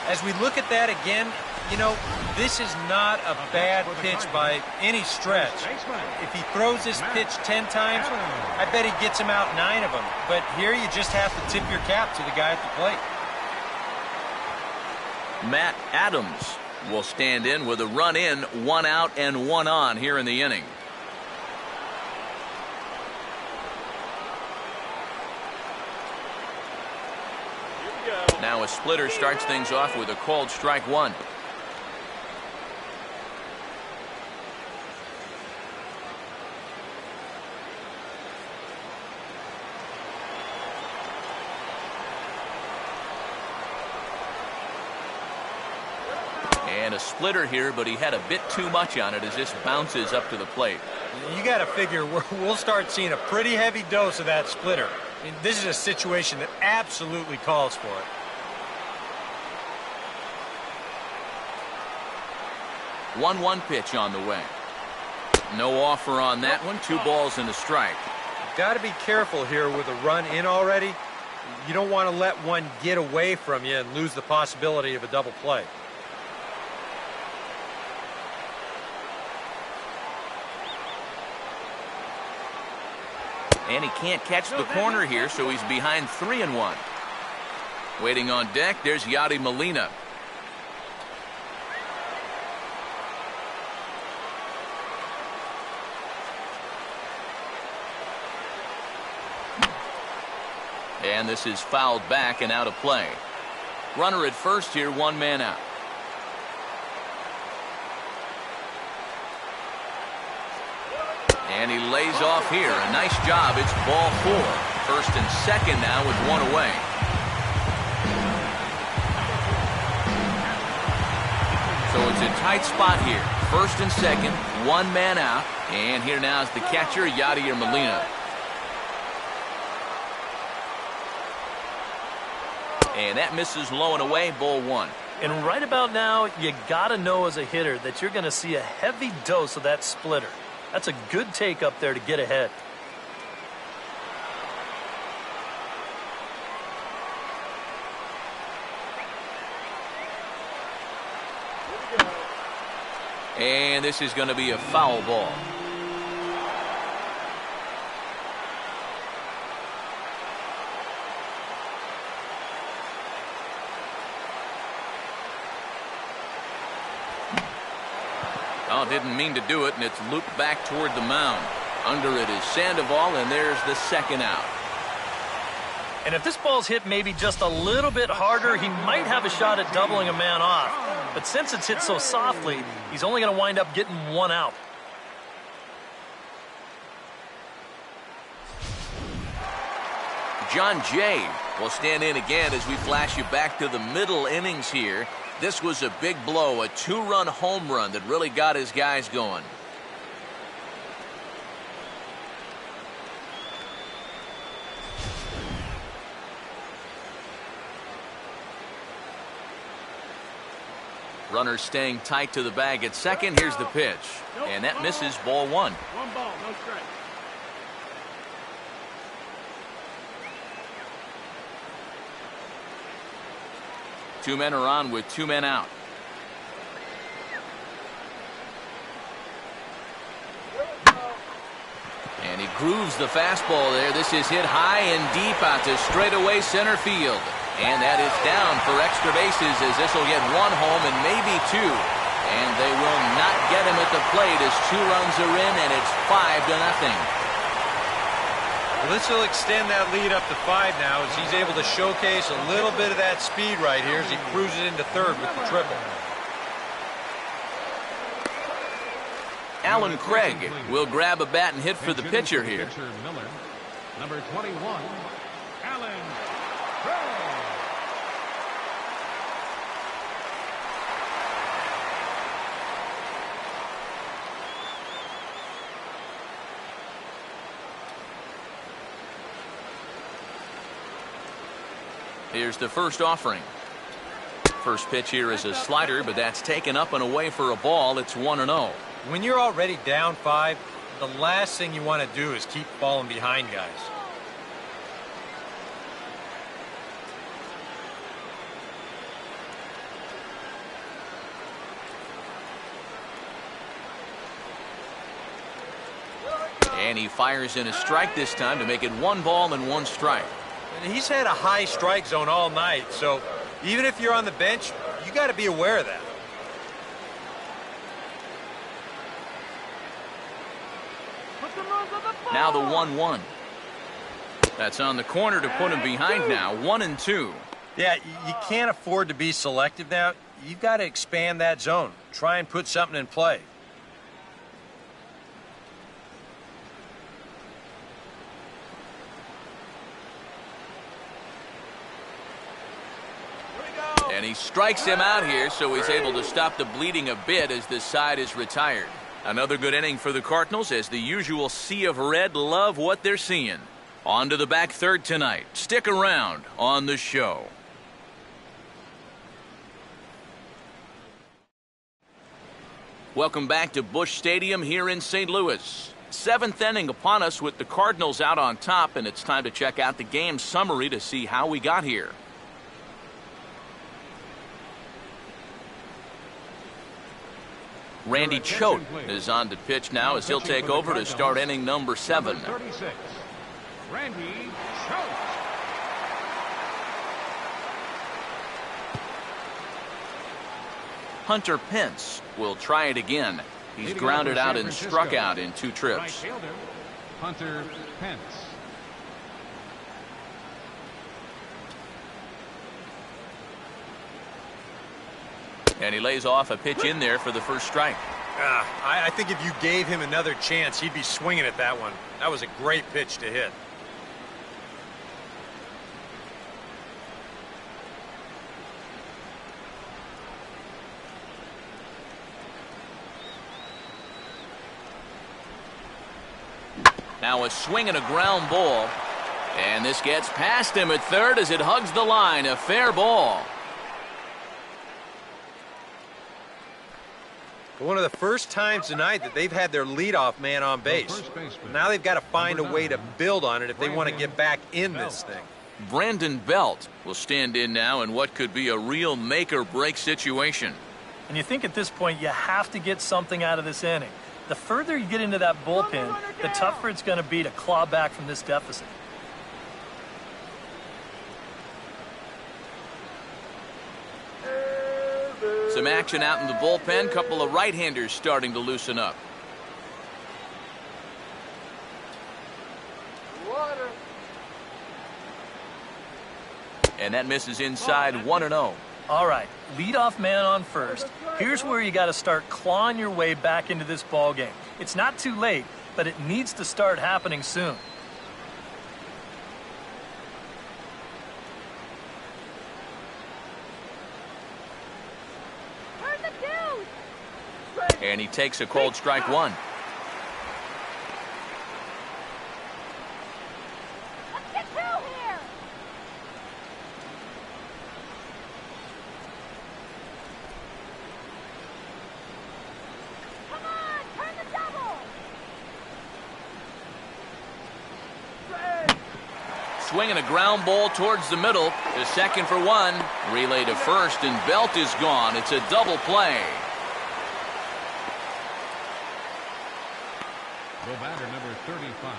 As we look at that again, you know, this is not a bad pitch by any stretch. If he throws this pitch 10 times, I bet he gets him out 9 of them. But here you just have to tip your cap to the guy at the plate. Matt Adams will stand in with a run in, 1 out and 1 on here in the inning. Now a splitter starts things off with a called strike 1. And a splitter here, but he had a bit too much on it as this bounces up to the plate. You got to figure we'll start seeing a pretty heavy dose of that splitter. I mean, this is a situation that absolutely calls for it. 1-1 pitch on the way. No offer on that one. 2 balls and a strike. Got to be careful here with a run in already. You don't want to let one get away from you and lose the possibility of a double play. And he can't catch the corner here, so he's behind 3-1. Waiting on deck, there's Yadi Molina. And this is fouled back and out of play. Runner at first here, 1 man out. And he lays off here. A nice job. It's ball 4. First and second now with 1 away. tight spot here. First and second, one man out. And here now is the catcher, Yadier Molina. And that misses low and away, ball one. And right about now, you got to know as a hitter that you're going to see a heavy dose of that splitter. That's a good take up there to get ahead. And this is going to be a foul ball. Oh, didn't mean to do it, and it's looped back toward the mound. Under it is Sandoval, and there's the second out. And if this ball's hit maybe just a little bit harder, he might have a shot at doubling a man off. But since it's hit so softly, he's only going to wind up getting one out. John Jay will stand in again as we flash you back to the middle innings here. This was a big blow, a two-run home run that really got his guys going. Runner staying tight to the bag at second. Here's the pitch. And that misses, ball one. 1 ball, no strike. Two men are on with two men out. And he grooves the fastball there. This is hit high and deep out to straightaway center field. And that is down for extra bases as this will get one home and maybe two. And they will not get him at the plate as 2 runs are in, and it's 5-0. Well, this will extend that lead up to 5 now as he's able to showcase a little bit of that speed right here as he cruises into third with the triple. Alan Craig will grab a bat and hit for the pitcher here. Miller, number 21, Alan Craig. Here's the first offering. First pitch here is a slider, but that's taken up and away for a ball. It's 1-0. When you're already down 5, the last thing you want to do is keep falling behind guys. And he fires in a strike this time to make it 1 ball and 1 strike. And he's had a high strike zone all night, so even if you're on the bench, you got to be aware of that. Now the 1-1. That's on the corner to put him behind now. 1-2. Yeah, you can't afford to be selective now. You've got to expand that zone. Try and put something in play. And he strikes him out here, so he's able to stop the bleeding a bit as this side is retired. Another good inning for the Cardinals as the usual sea of red love what they're seeing. On to the back third tonight. Stick around on the show. Welcome back to Busch Stadium here in St. Louis. 7th inning upon us with the Cardinals out on top, and it's time to check out the game summary to see how we got here. Randy Choate is on to pitch now as he'll take over to start inning number 7. 36, Randy Choate. Hunter Pence will try it again. He's grounded out and struck out in 2 trips. Right fielder, Hunter Pence. And he lays off a pitch in there for the first strike. I think if you gave him another chance, he'd be swinging at that one. That was a great pitch to hit. Now a swing and a ground ball. And this gets past him at third as it hugs the line. A fair ball. One of the first times tonight that they've had their leadoff man on base. Now they've got to find a way to build on it if they want to get back in this thing. Brandon Belt will stand in now in what could be a real make-or-break situation. And you think at this point you have to get something out of this inning. The further you get into that bullpen, the tougher it's going to be to claw back from this deficit. Some action out in the bullpen. Couple of right-handers starting to loosen up. Water. And that misses inside 1-0. All right, leadoff man on first. Here's where you got to start clawing your way back into this ball game. It's not too late, but it needs to start happening soon. And he takes a cold strike one. Let's get two here. Come on, turn the double. Swinging a ground ball towards the middle. To second for one. Relay to first, and Belt is gone. It's a double play. The batter, number 35,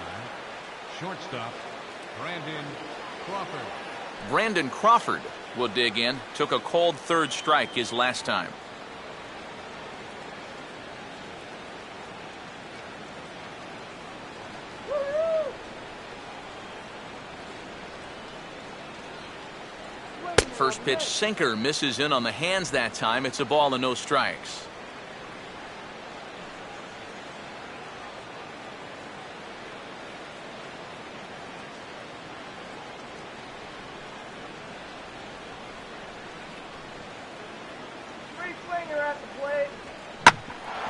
shortstop, Brandon Crawford. Brandon Crawford will dig in. Took a cold third strike his last time. First pitch sinker misses in on the hands that time. It's a ball and no strikes.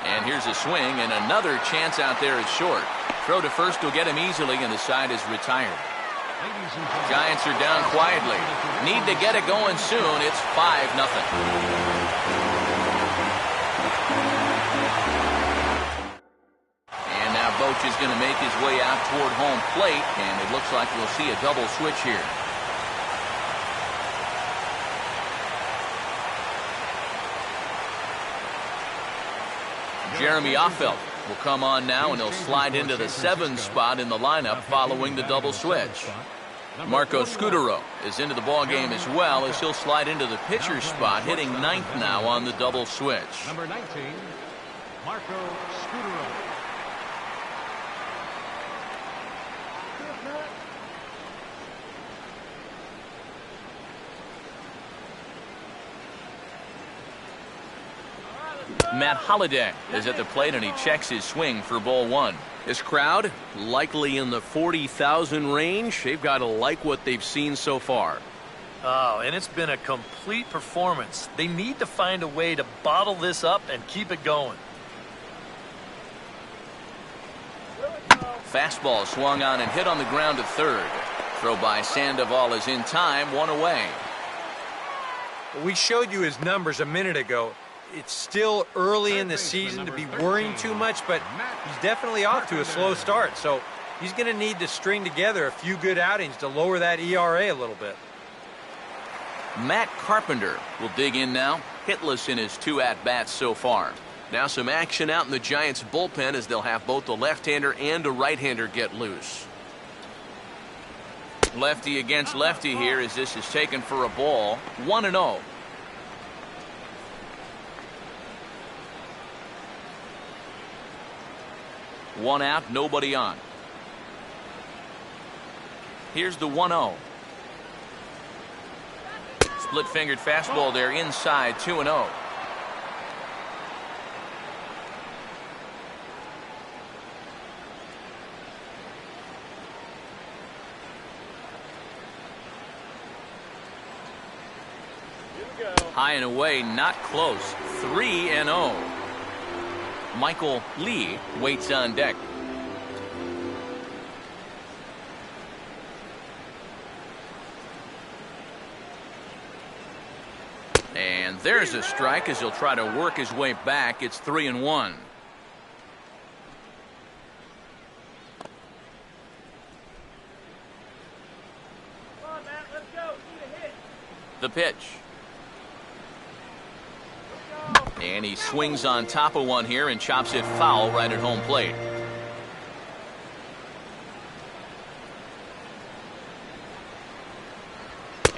And here's a swing and another chance out there at short. Throw to first will get him easily, and the side is retired. Giants are down quietly. Need to get it going soon. It's 5-0. And now Boch is going to make his way out toward home plate, and it looks like we'll see a double switch here. Jeremy Offelt will come on now, and he'll slide into the 7th spot in the lineup following the double switch. Marco Scutaro is into the ballgame as well, as he'll slide into the pitcher's spot, hitting 9th now on the double switch. Number 19, Marco Scutaro. Matt Holliday is at the plate, and he checks his swing for ball one. This crowd, likely in the 40,000 range. They've got to like what they've seen so far. Oh, and it's been a complete performance. They need to find a way to bottle this up and keep it going. Fastball swung on and hit on the ground to third. Throw by Sandoval is in time, one away. We showed you his numbers a minute ago. It's still early in the season to be worrying too much, but he's definitely off to a slow start. So he's going to need to string together a few good outings to lower that ERA a little bit. Matt Carpenter will dig in now, hitless in his 2 at-bats so far. Now some action out in the Giants bullpen, as they'll have both a left-hander and a right-hander get loose. Lefty against lefty here, as this is taken for a ball. 1-0. One out, nobody on. Here's the 1-0. Split-fingered fastball there inside, 2-0. High and away, not close. 3-0. Michael Lee waits on deck. And there's a strike as he'll try to work his way back. It's 3-1. Come on, Matt, let's go. Need a hit. The pitch. And he swings on top of one here and chops it foul right at home plate.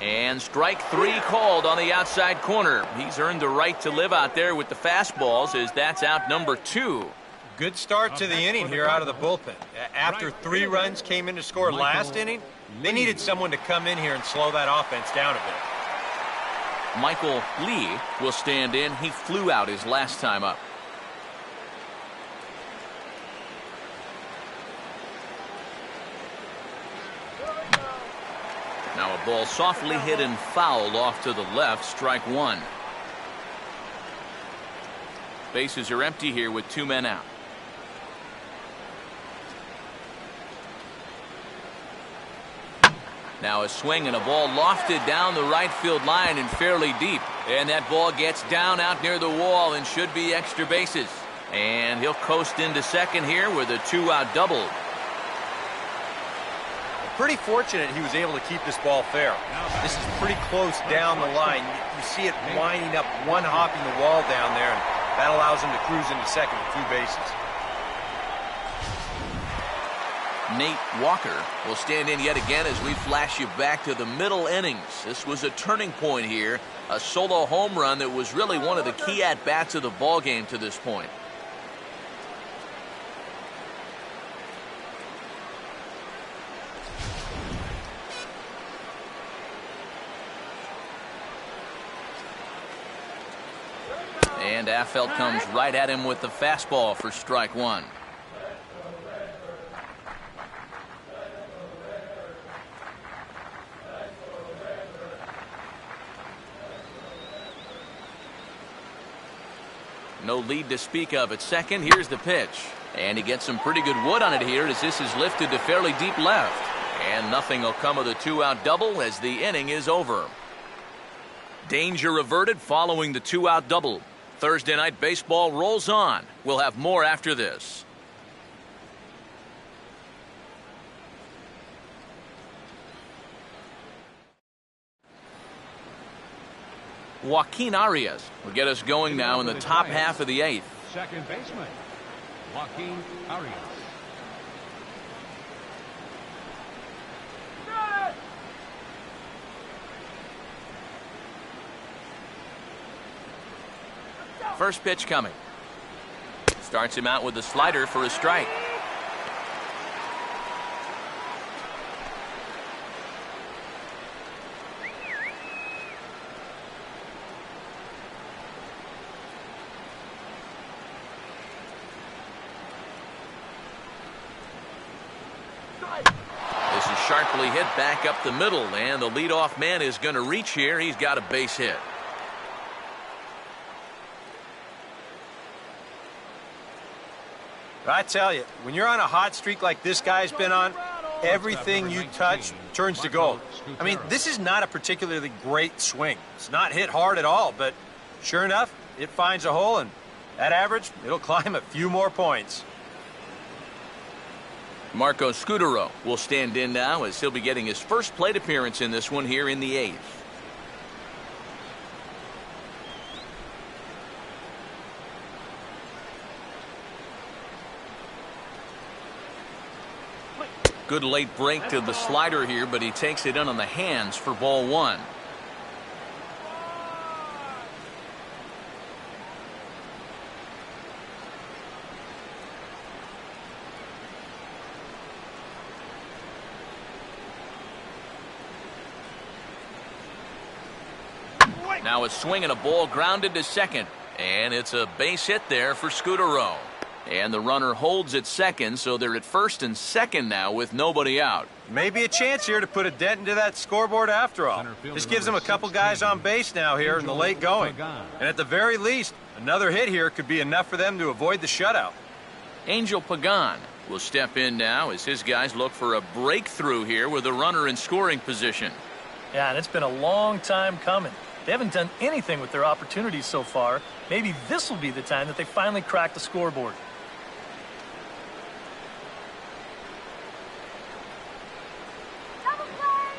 And strike 3 called on the outside corner. He's earned the right to live out there with the fastballs as that's out number 2. Good start to the inning here out of the bullpen. After 3 runs came in to score last inning, they needed someone to come in here and slow that offense down a bit. Michael Lee will stand in. He flew out his last time up. Now a ball softly hit and fouled off to the left, strike 1. Bases are empty here with 2 men out. Now a swing and a ball lofted down the right field line and fairly deep. And that ball gets down out near the wall and should be extra bases. And he'll coast into second here with a 2-out double. Pretty fortunate he was able to keep this ball fair. This is pretty close down the line. You see it winding up, one hopping the wall down there, and that allows him to cruise into second with 2 bases. Nate Walker will stand in yet again as we flash you back to the middle innings. This was a turning point here, a solo home run that was really one of the key at-bats of the ball game to this point. And Affelt comes right at him with the fastball for strike 1. No lead to speak of at second. Here's the pitch. And he gets some pretty good wood on it here as this is lifted to fairly deep left. And nothing will come of the 2-out double as the inning is over. Danger averted following the 2-out double. Thursday Night Baseball rolls on. We'll have more after this. Joaquin Arias will get us going now in the top half of the 8th. Second baseman, Joaquin Arias. First pitch coming. Starts him out with the slider for a strike. This is sharply hit back up the middle, and the leadoff man is going to reach here. He's got a base hit. I tell you, when you're on a hot streak like this guy's been on, everything you touch turns to gold. I mean, this is not a particularly great swing. It's not hit hard at all, but sure enough, it finds a hole, and at average, it'll climb a few more points. Marco Scutaro will stand in now as he'll be getting his first plate appearance in this one here in the 8th. Good late break to the slider here, but he takes it in on the hands for ball 1. Now a swing and a ball grounded to second, and it's a base hit there for Scutaro. And the runner holds at second, so they're at first and second now with nobody out. Maybe a chance here to put a dent into that scoreboard after all. This gives them a couple guys on base now here in the late going. And at the very least, another hit here could be enough for them to avoid the shutout. Angel Pagan will step in now as his guys look for a breakthrough here with a runner in scoring position. Yeah, and it's been a long time coming. They haven't done anything with their opportunities so far. Maybe this will be the time that they finally crack the scoreboard. Double play.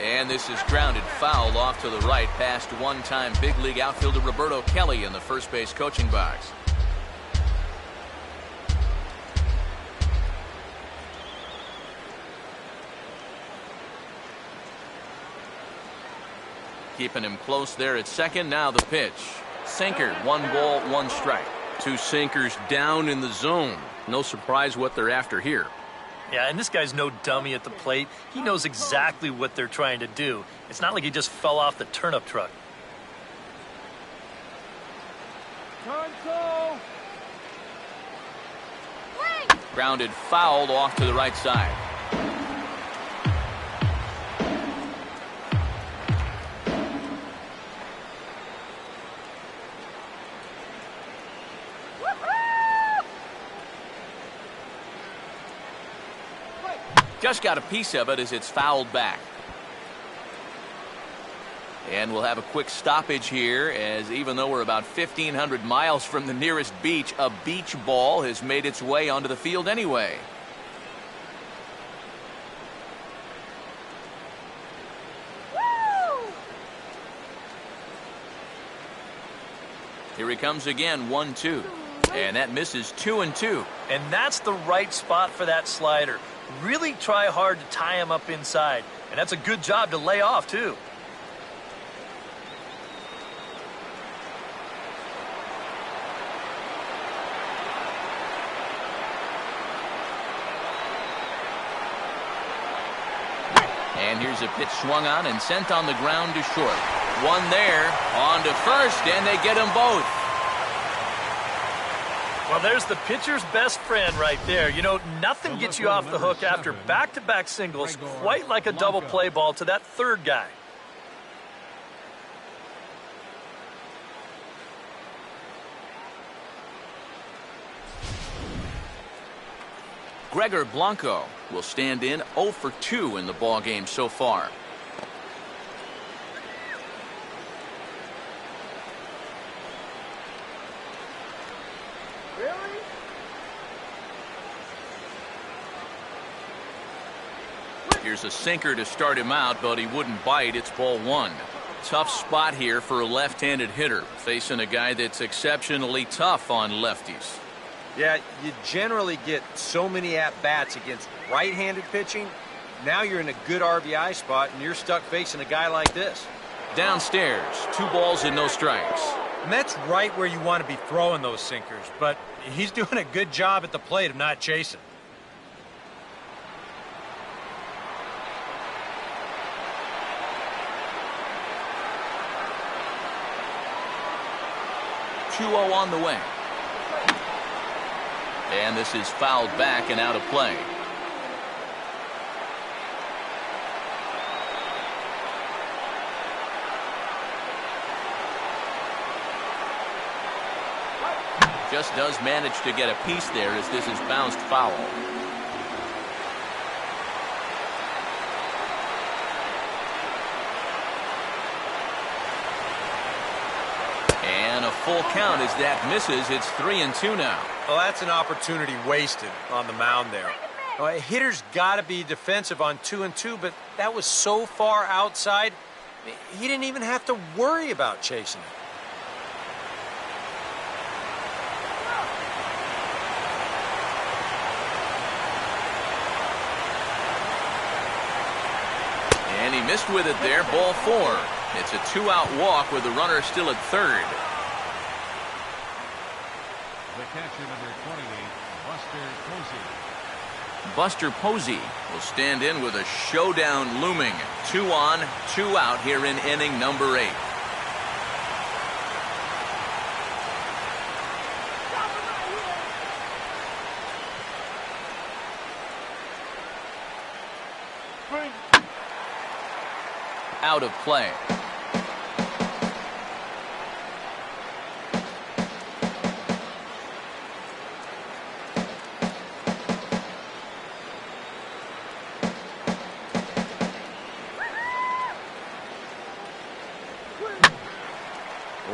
And this is grounded foul off to the right past one-time big league outfielder Roberto Kelly in the first base coaching box. Keeping him close there at second. Now the pitch. Sinker. 1 ball, 1 strike. 2 sinkers down in the zone. No surprise what they're after here. Yeah, and this guy's no dummy at the plate. He knows exactly what they're trying to do. It's not like he just fell off the turnip truck. Control. Swing. Grounded fouled off to the right side. Just got a piece of it as it's fouled back. And we'll have a quick stoppage here, as even though we're about 1,500 miles from the nearest beach, a beach ball has made its way onto the field anyway. Woo! Here he comes again, 1-2. And that misses 2-2. And that's the right spot for that slider. Really try hard to tie him up inside. And that's a good job to lay off, too. And here's a pitch swung on and sent on the ground to short. One there, on to first, and they get them both. Well, there's the pitcher's best friend right there. You know, nothing gets you off the hook after back-to-back singles, quite like a double play ball to that third guy. Gregor Blanco will stand in 0 for 2 in the ballgame so far. Really? Here's a sinker to start him out, but he wouldn't bite. It's ball 1. Tough spot here for a left-handed hitter, facing a guy that's exceptionally tough on lefties. Yeah, you generally get so many at-bats against right-handed pitching. Now you're in a good RBI spot, and you're stuck facing a guy like this. Downstairs, 2 balls and no strikes. And that's right where you want to be throwing those sinkers, but he's doing a good job at the plate of not chasing. .2-0 on the way. And this is fouled back and out of play. Just does manage to get a piece there as this is bounced foul. And a full count as that misses. It's 3-2 now. Well, that's an opportunity wasted on the mound there. A hitter's got to be defensive on 2-2, but that was so far outside, he didn't even have to worry about chasing it. And he missed with it there, ball 4. It's a 2-out walk with the runner still at third. The catcher, number 28, Buster Posey. Buster Posey will stand in with a showdown looming. 2 on, 2 out here in inning number 8. Out of play.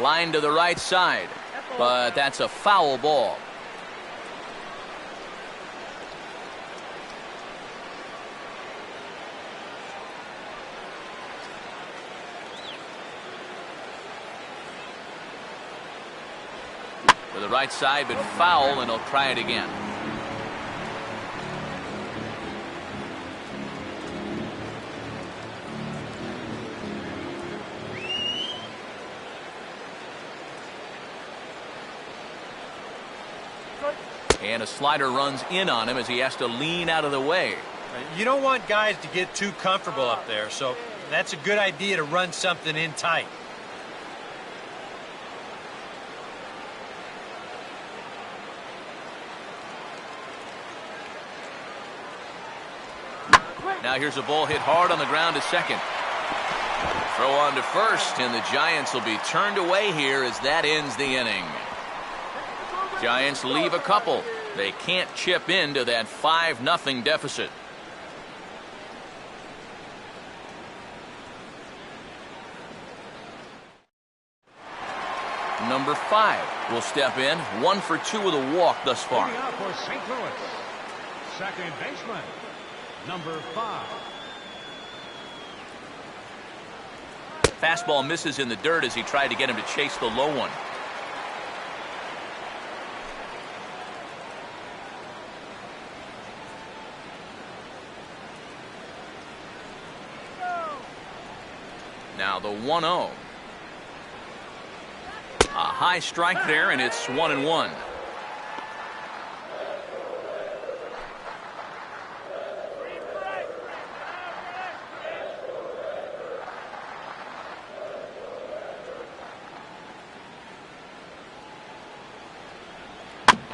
Line to the right side, but that's a foul ball. To the right side, but foul, and he'll try it again. And a slider runs in on him as he has to lean out of the way. You don't want guys to get too comfortable up there, so that's a good idea to run something in tight. Now here's a ball hit hard on the ground to second. Throw on to first, and the Giants will be turned away here as that ends the inning. Giants leave a couple. They can't chip into that 5-0 deficit. Number 5 will step in, 1 for 2 with a walk thus far. Leading out for St. Louis, second baseman, number 5. Fastball misses in the dirt as he tried to get him to chase the low one. Now the 1-0. A high strike there, and it's 1-1.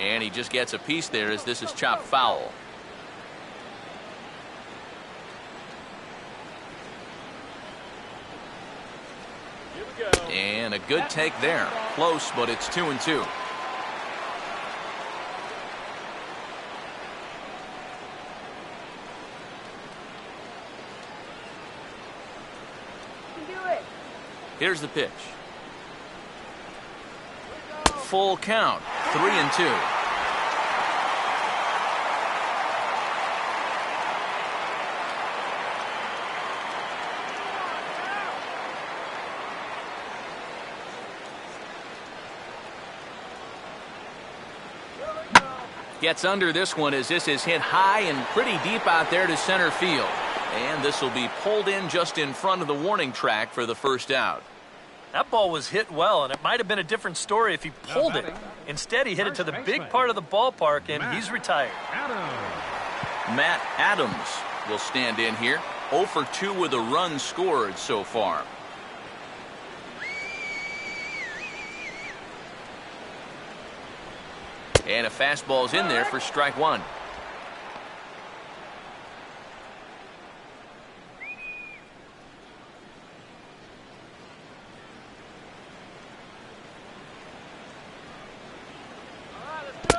And he just gets a piece there as this is chopped foul. And a good take there. Close, but it's 2-2. Here's the pitch. Full count, 3-2. Gets under this one as this is hit high and pretty deep out there to center field. And this will be pulled in just in front of the warning track for the first out. That ball was hit well, and it might have been a different story if he pulled it. Instead, he hit it to the big part of the ballpark, and he's retired. Matt Adams will stand in here. 0 for 2 with a run scored so far. And a fastball's in there for strike 1.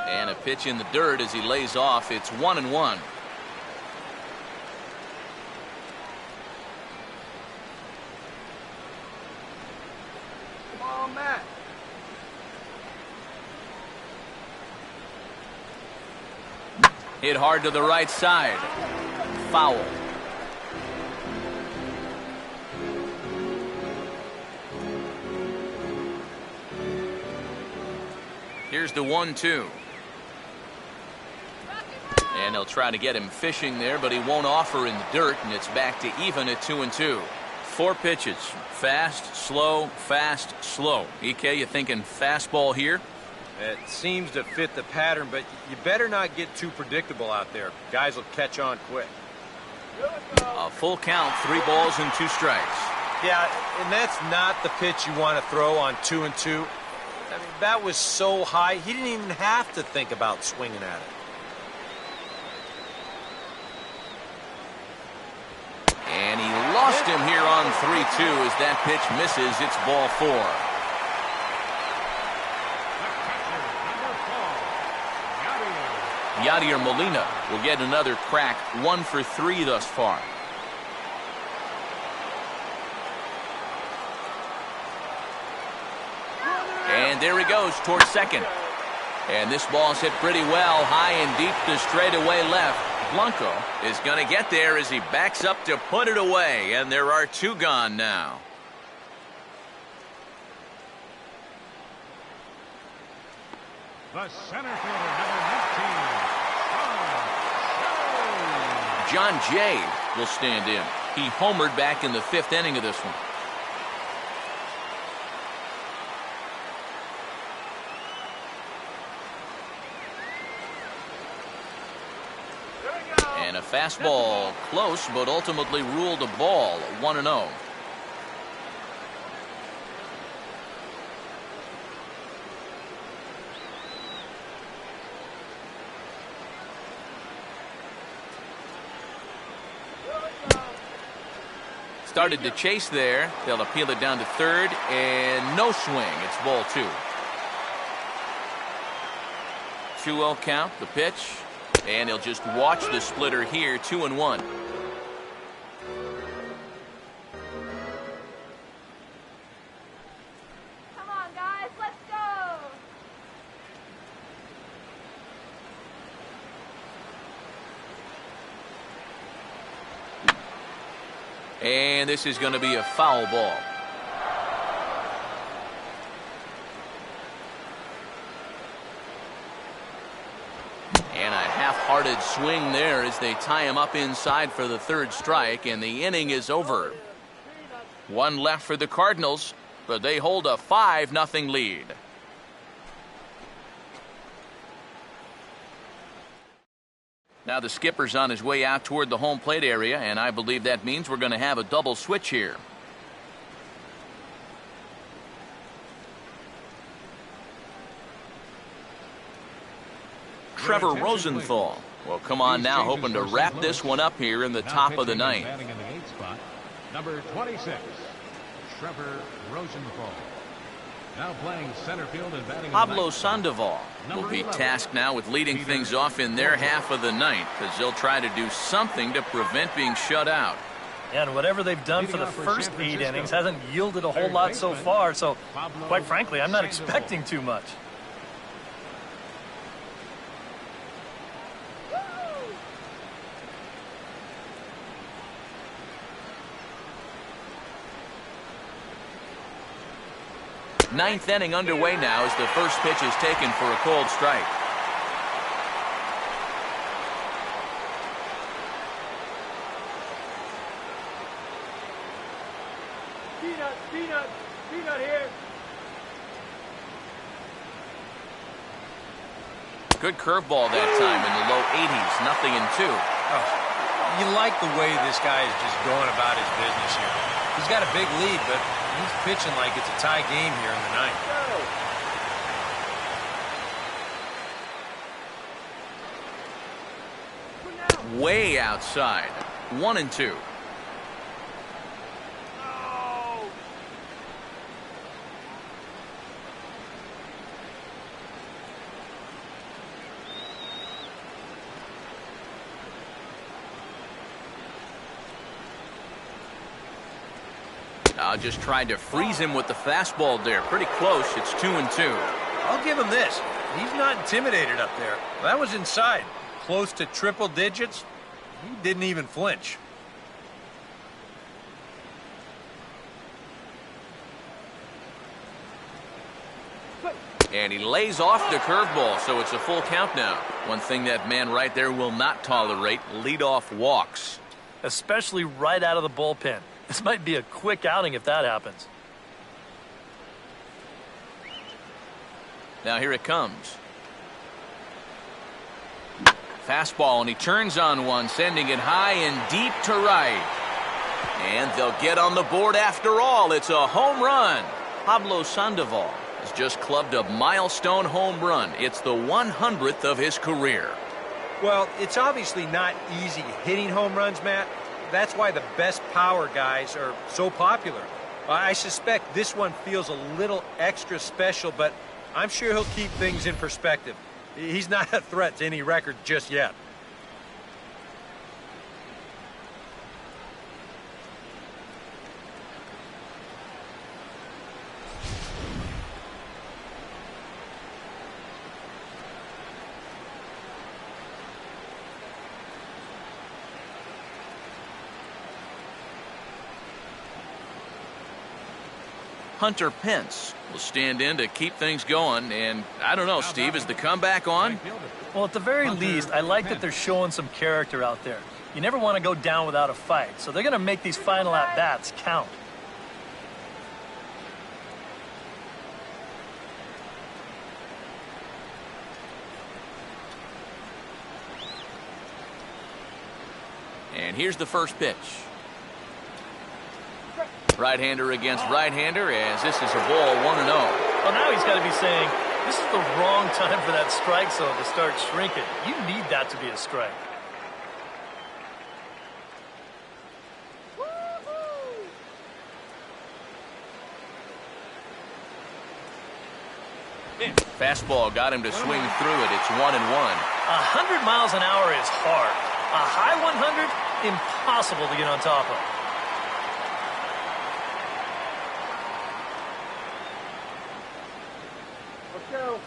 And a pitch in the dirt as he lays off. It's 1-1. Come on, Matt. Hit hard to the right side. Foul. Here's the 1-2. And they'll try to get him fishing there, but he won't offer in the dirt, and it's back to even at 2-2. 4 pitches. Fast, slow, fast, slow. EK, you thinking fastball here? It seems to fit the pattern, but you better not get too predictable out there. Guys will catch on quick. A full count, 3 balls and 2 strikes. Yeah, and that's not the pitch you want to throw on 2-2. I mean, that was so high, he didn't even have to think about swinging at it. And he lost him here on 3-2 as that pitch misses. It's ball 4. Yadier Molina will get another crack, 1 for 3 thus far. And there he goes towards second. And this ball's hit pretty well, high and deep to straightaway left. Blanco is going to get there as he backs up to put it away, and there are 2 gone now. The center fielder, number 19. John Jay will stand in. He homered back in the 5th inning of this one. And a fastball close, but ultimately ruled a ball, 1-0. Started to chase there. They'll appeal it down to third, and no swing. It's ball 2. 2-0 count, the pitch. And he'll just watch the splitter here, 2-1. Come on, guys, let's go. And this is going to be a foul ball. And a half-hearted swing there as they tie him up inside for the 3rd strike, and the inning is over. 1 left for the Cardinals, but they hold a 5-0 lead. Now the skipper's on his way out toward the home plate area, and I believe that means we're going to have a double switch here. Trevor Rosenthal will come on now, hoping to wrap this one up here in the top of the 9th. Batting in the 8th spot, number 26, Trevor Rosenthal. Now playing center field and batting. Pablo Sandoval will be tasked now with leading things off in their half of the 9th, as they'll try to do something to prevent being shut out. And whatever they've done for the first 8 innings hasn't yielded a whole lot so far, so quite frankly, I'm not expecting too much. Ninth inning underway now as the first pitch is taken for a cold strike. Peanut here. Good curveball that time in the low 80s, 0-2. Oh, you like the way this guy is just going about his business here. He's got a big lead, but he's pitching like it's a tie game here in the 9th. Way outside, 1-2. Just tried to freeze him with the fastball there. Pretty close. It's 2-2. I'll give him this. He's not intimidated up there. That was inside. Close to triple digits. He didn't even flinch. And he lays off the curveball, so it's a full count now. One thing that man right there will not tolerate, leadoff walks. Especially right out of the bullpen. This might be a quick outing if that happens. Now here it comes. Fastball, and he turns on one, sending it high and deep to right. And they'll get on the board after all. It's a home run. Pablo Sandoval has just clubbed a milestone home run. It's the 100th of his career. Well, it's obviously not easy hitting home runs, Matt. That's why the best power guys are so popular. I suspect this one feels a little extra special, but I'm sure he'll keep things in perspective. He's not a threat to any record just yet. Hunter Pence will stand in to keep things going. And I don't know, Steve, is the comeback on? Well, at the very least, I like that they're showing some character out there. You never want to go down without a fight, so they're going to make these final at-bats count. And here's the first pitch. Right-hander against right-hander, as this is a ball 1-0. Well, now he's got to be saying, this is the wrong time for that strike zone to start shrinking. You need that to be a strike. Fastball got him to swing through it. It's 1-1. 100 miles an hour is hard. A high 100, impossible to get on top of. Let's go.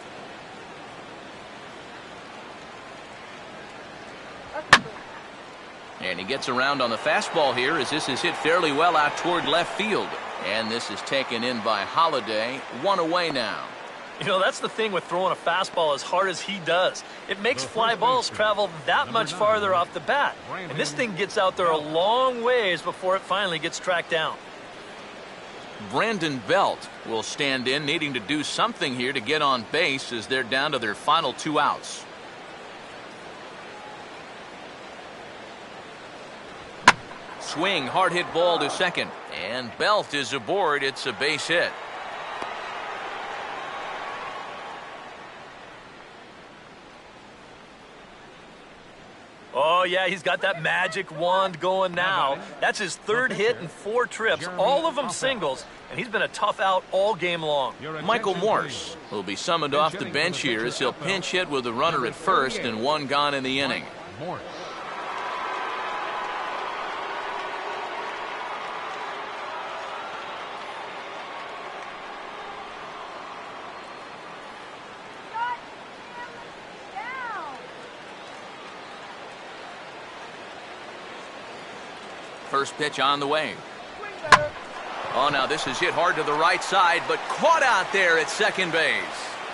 And he gets around on the fastball here as this is hit fairly well out toward left field. And this is taken in by Holiday. 1 away now. You know, that's the thing with throwing a fastball as hard as he does. It makes fly balls travel that much farther off the bat. And this thing gets out there a long ways before it finally gets tracked down. Brandon Belt will stand in, needing to do something here to get on base as they're down to their final 2 outs. Swing, hard hit ball to second. And Belt is aboard. It's a base hit. Oh, yeah, he's got that magic wand going now. That's his 3rd hit in 4 trips, all of them singles, and he's been a tough out all game long. Michael Morse will be summoned off the bench here as he'll pinch hit with a runner at first and 1 gone in the inning. First pitch on the way. Oh, now this is hit hard to the right side, but caught out there at second base.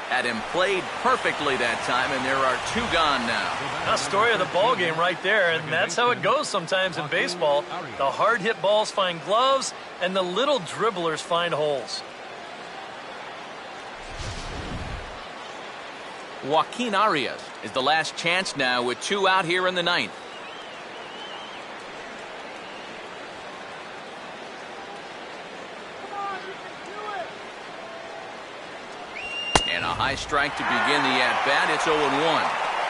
Had him played perfectly that time, and there are 2 gone now. A story of the ball game right there, and that's how it goes sometimes in baseball. The hard hit balls find gloves, and the little dribblers find holes. Joaquin Arias is the last chance now with 2 out here in the 9th. And a high strike to begin the at-bat. It's 0-1.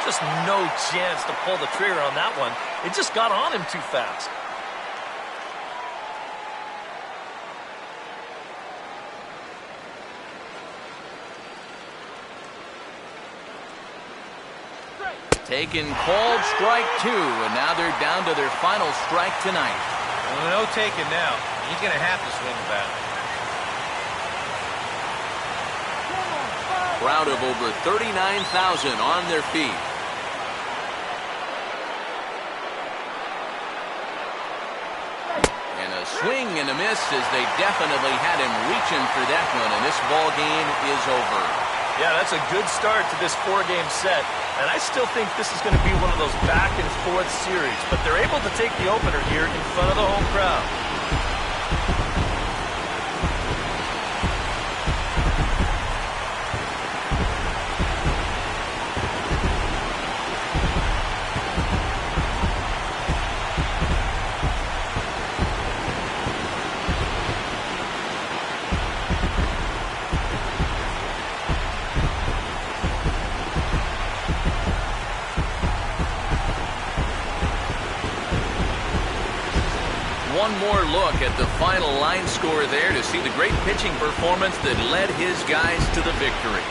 Just no chance to pull the trigger on that one. It just got on him too fast. Taken, called strike 2, and now they're down to their final strike tonight. Well, no taking now. He's going to have to swing the bat. Crowd of over 39,000 on their feet. And a swing and a miss as they definitely had him reaching for that one, and this ball game is over. Yeah, that's a good start to this 4-game set, and I still think this is going to be one of those back-and-forth series, but they're able to take the opener here in front of the home crowd. One more look at the final line score there to see the great pitching performance that led his guys to the victory.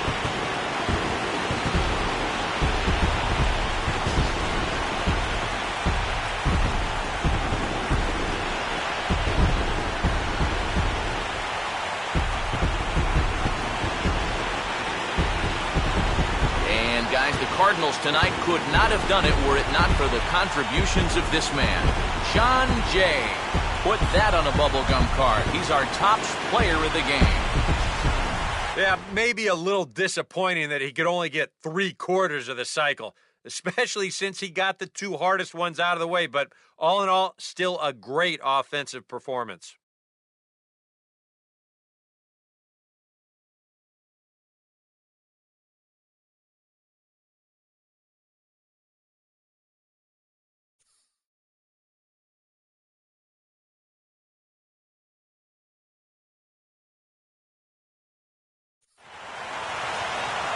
And guys, the Cardinals tonight could not have done it were it not for the contributions of this man, John Jay. Put that on a bubblegum card. He's our top player of the game. Yeah, maybe a little disappointing that he could only get 3/4 of the cycle, especially since he got the 2 hardest ones out of the way. But all in all, still a great offensive performance.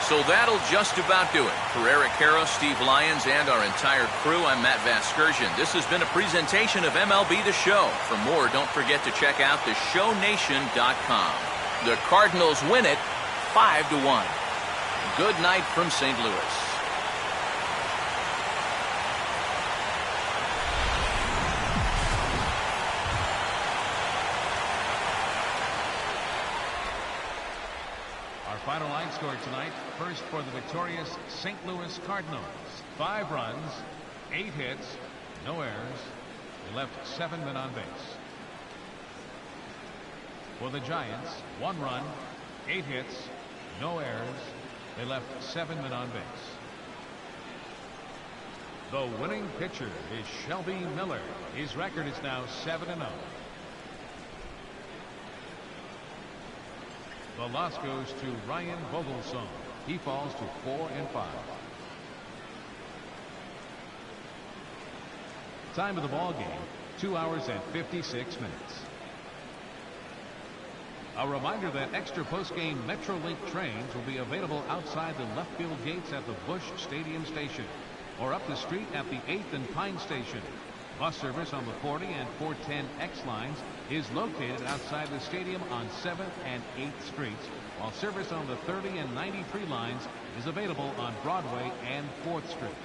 So that'll just about do it. For Eric Harrow, Steve Lyons, and our entire crew, I'm Matt Vasgersian. This has been a presentation of MLB The Show. For more, don't forget to check out theshownation.com. The Cardinals win it 5-1. Good night from St. Louis. Final line score tonight. First for the victorious St. Louis Cardinals. 5 runs, 8 hits, no errors. They left 7 men on base. For the Giants, 1 run, 8 hits, no errors. They left 7 men on base. The winning pitcher is Shelby Miller. His record is now 7-0. The loss goes to Ryan Vogelsong. He falls to 4-5. Time of the ball game, 2 hours and 56 minutes. A reminder that extra postgame Metrolink trains will be available outside the left field gates at the Busch Stadium station or up the street at the 8th and Pine station. Bus service on the 40 and 410X lines is located outside the stadium on 7th and 8th Streets, while service on the 30 and 93 lines is available on Broadway and 4th Streets.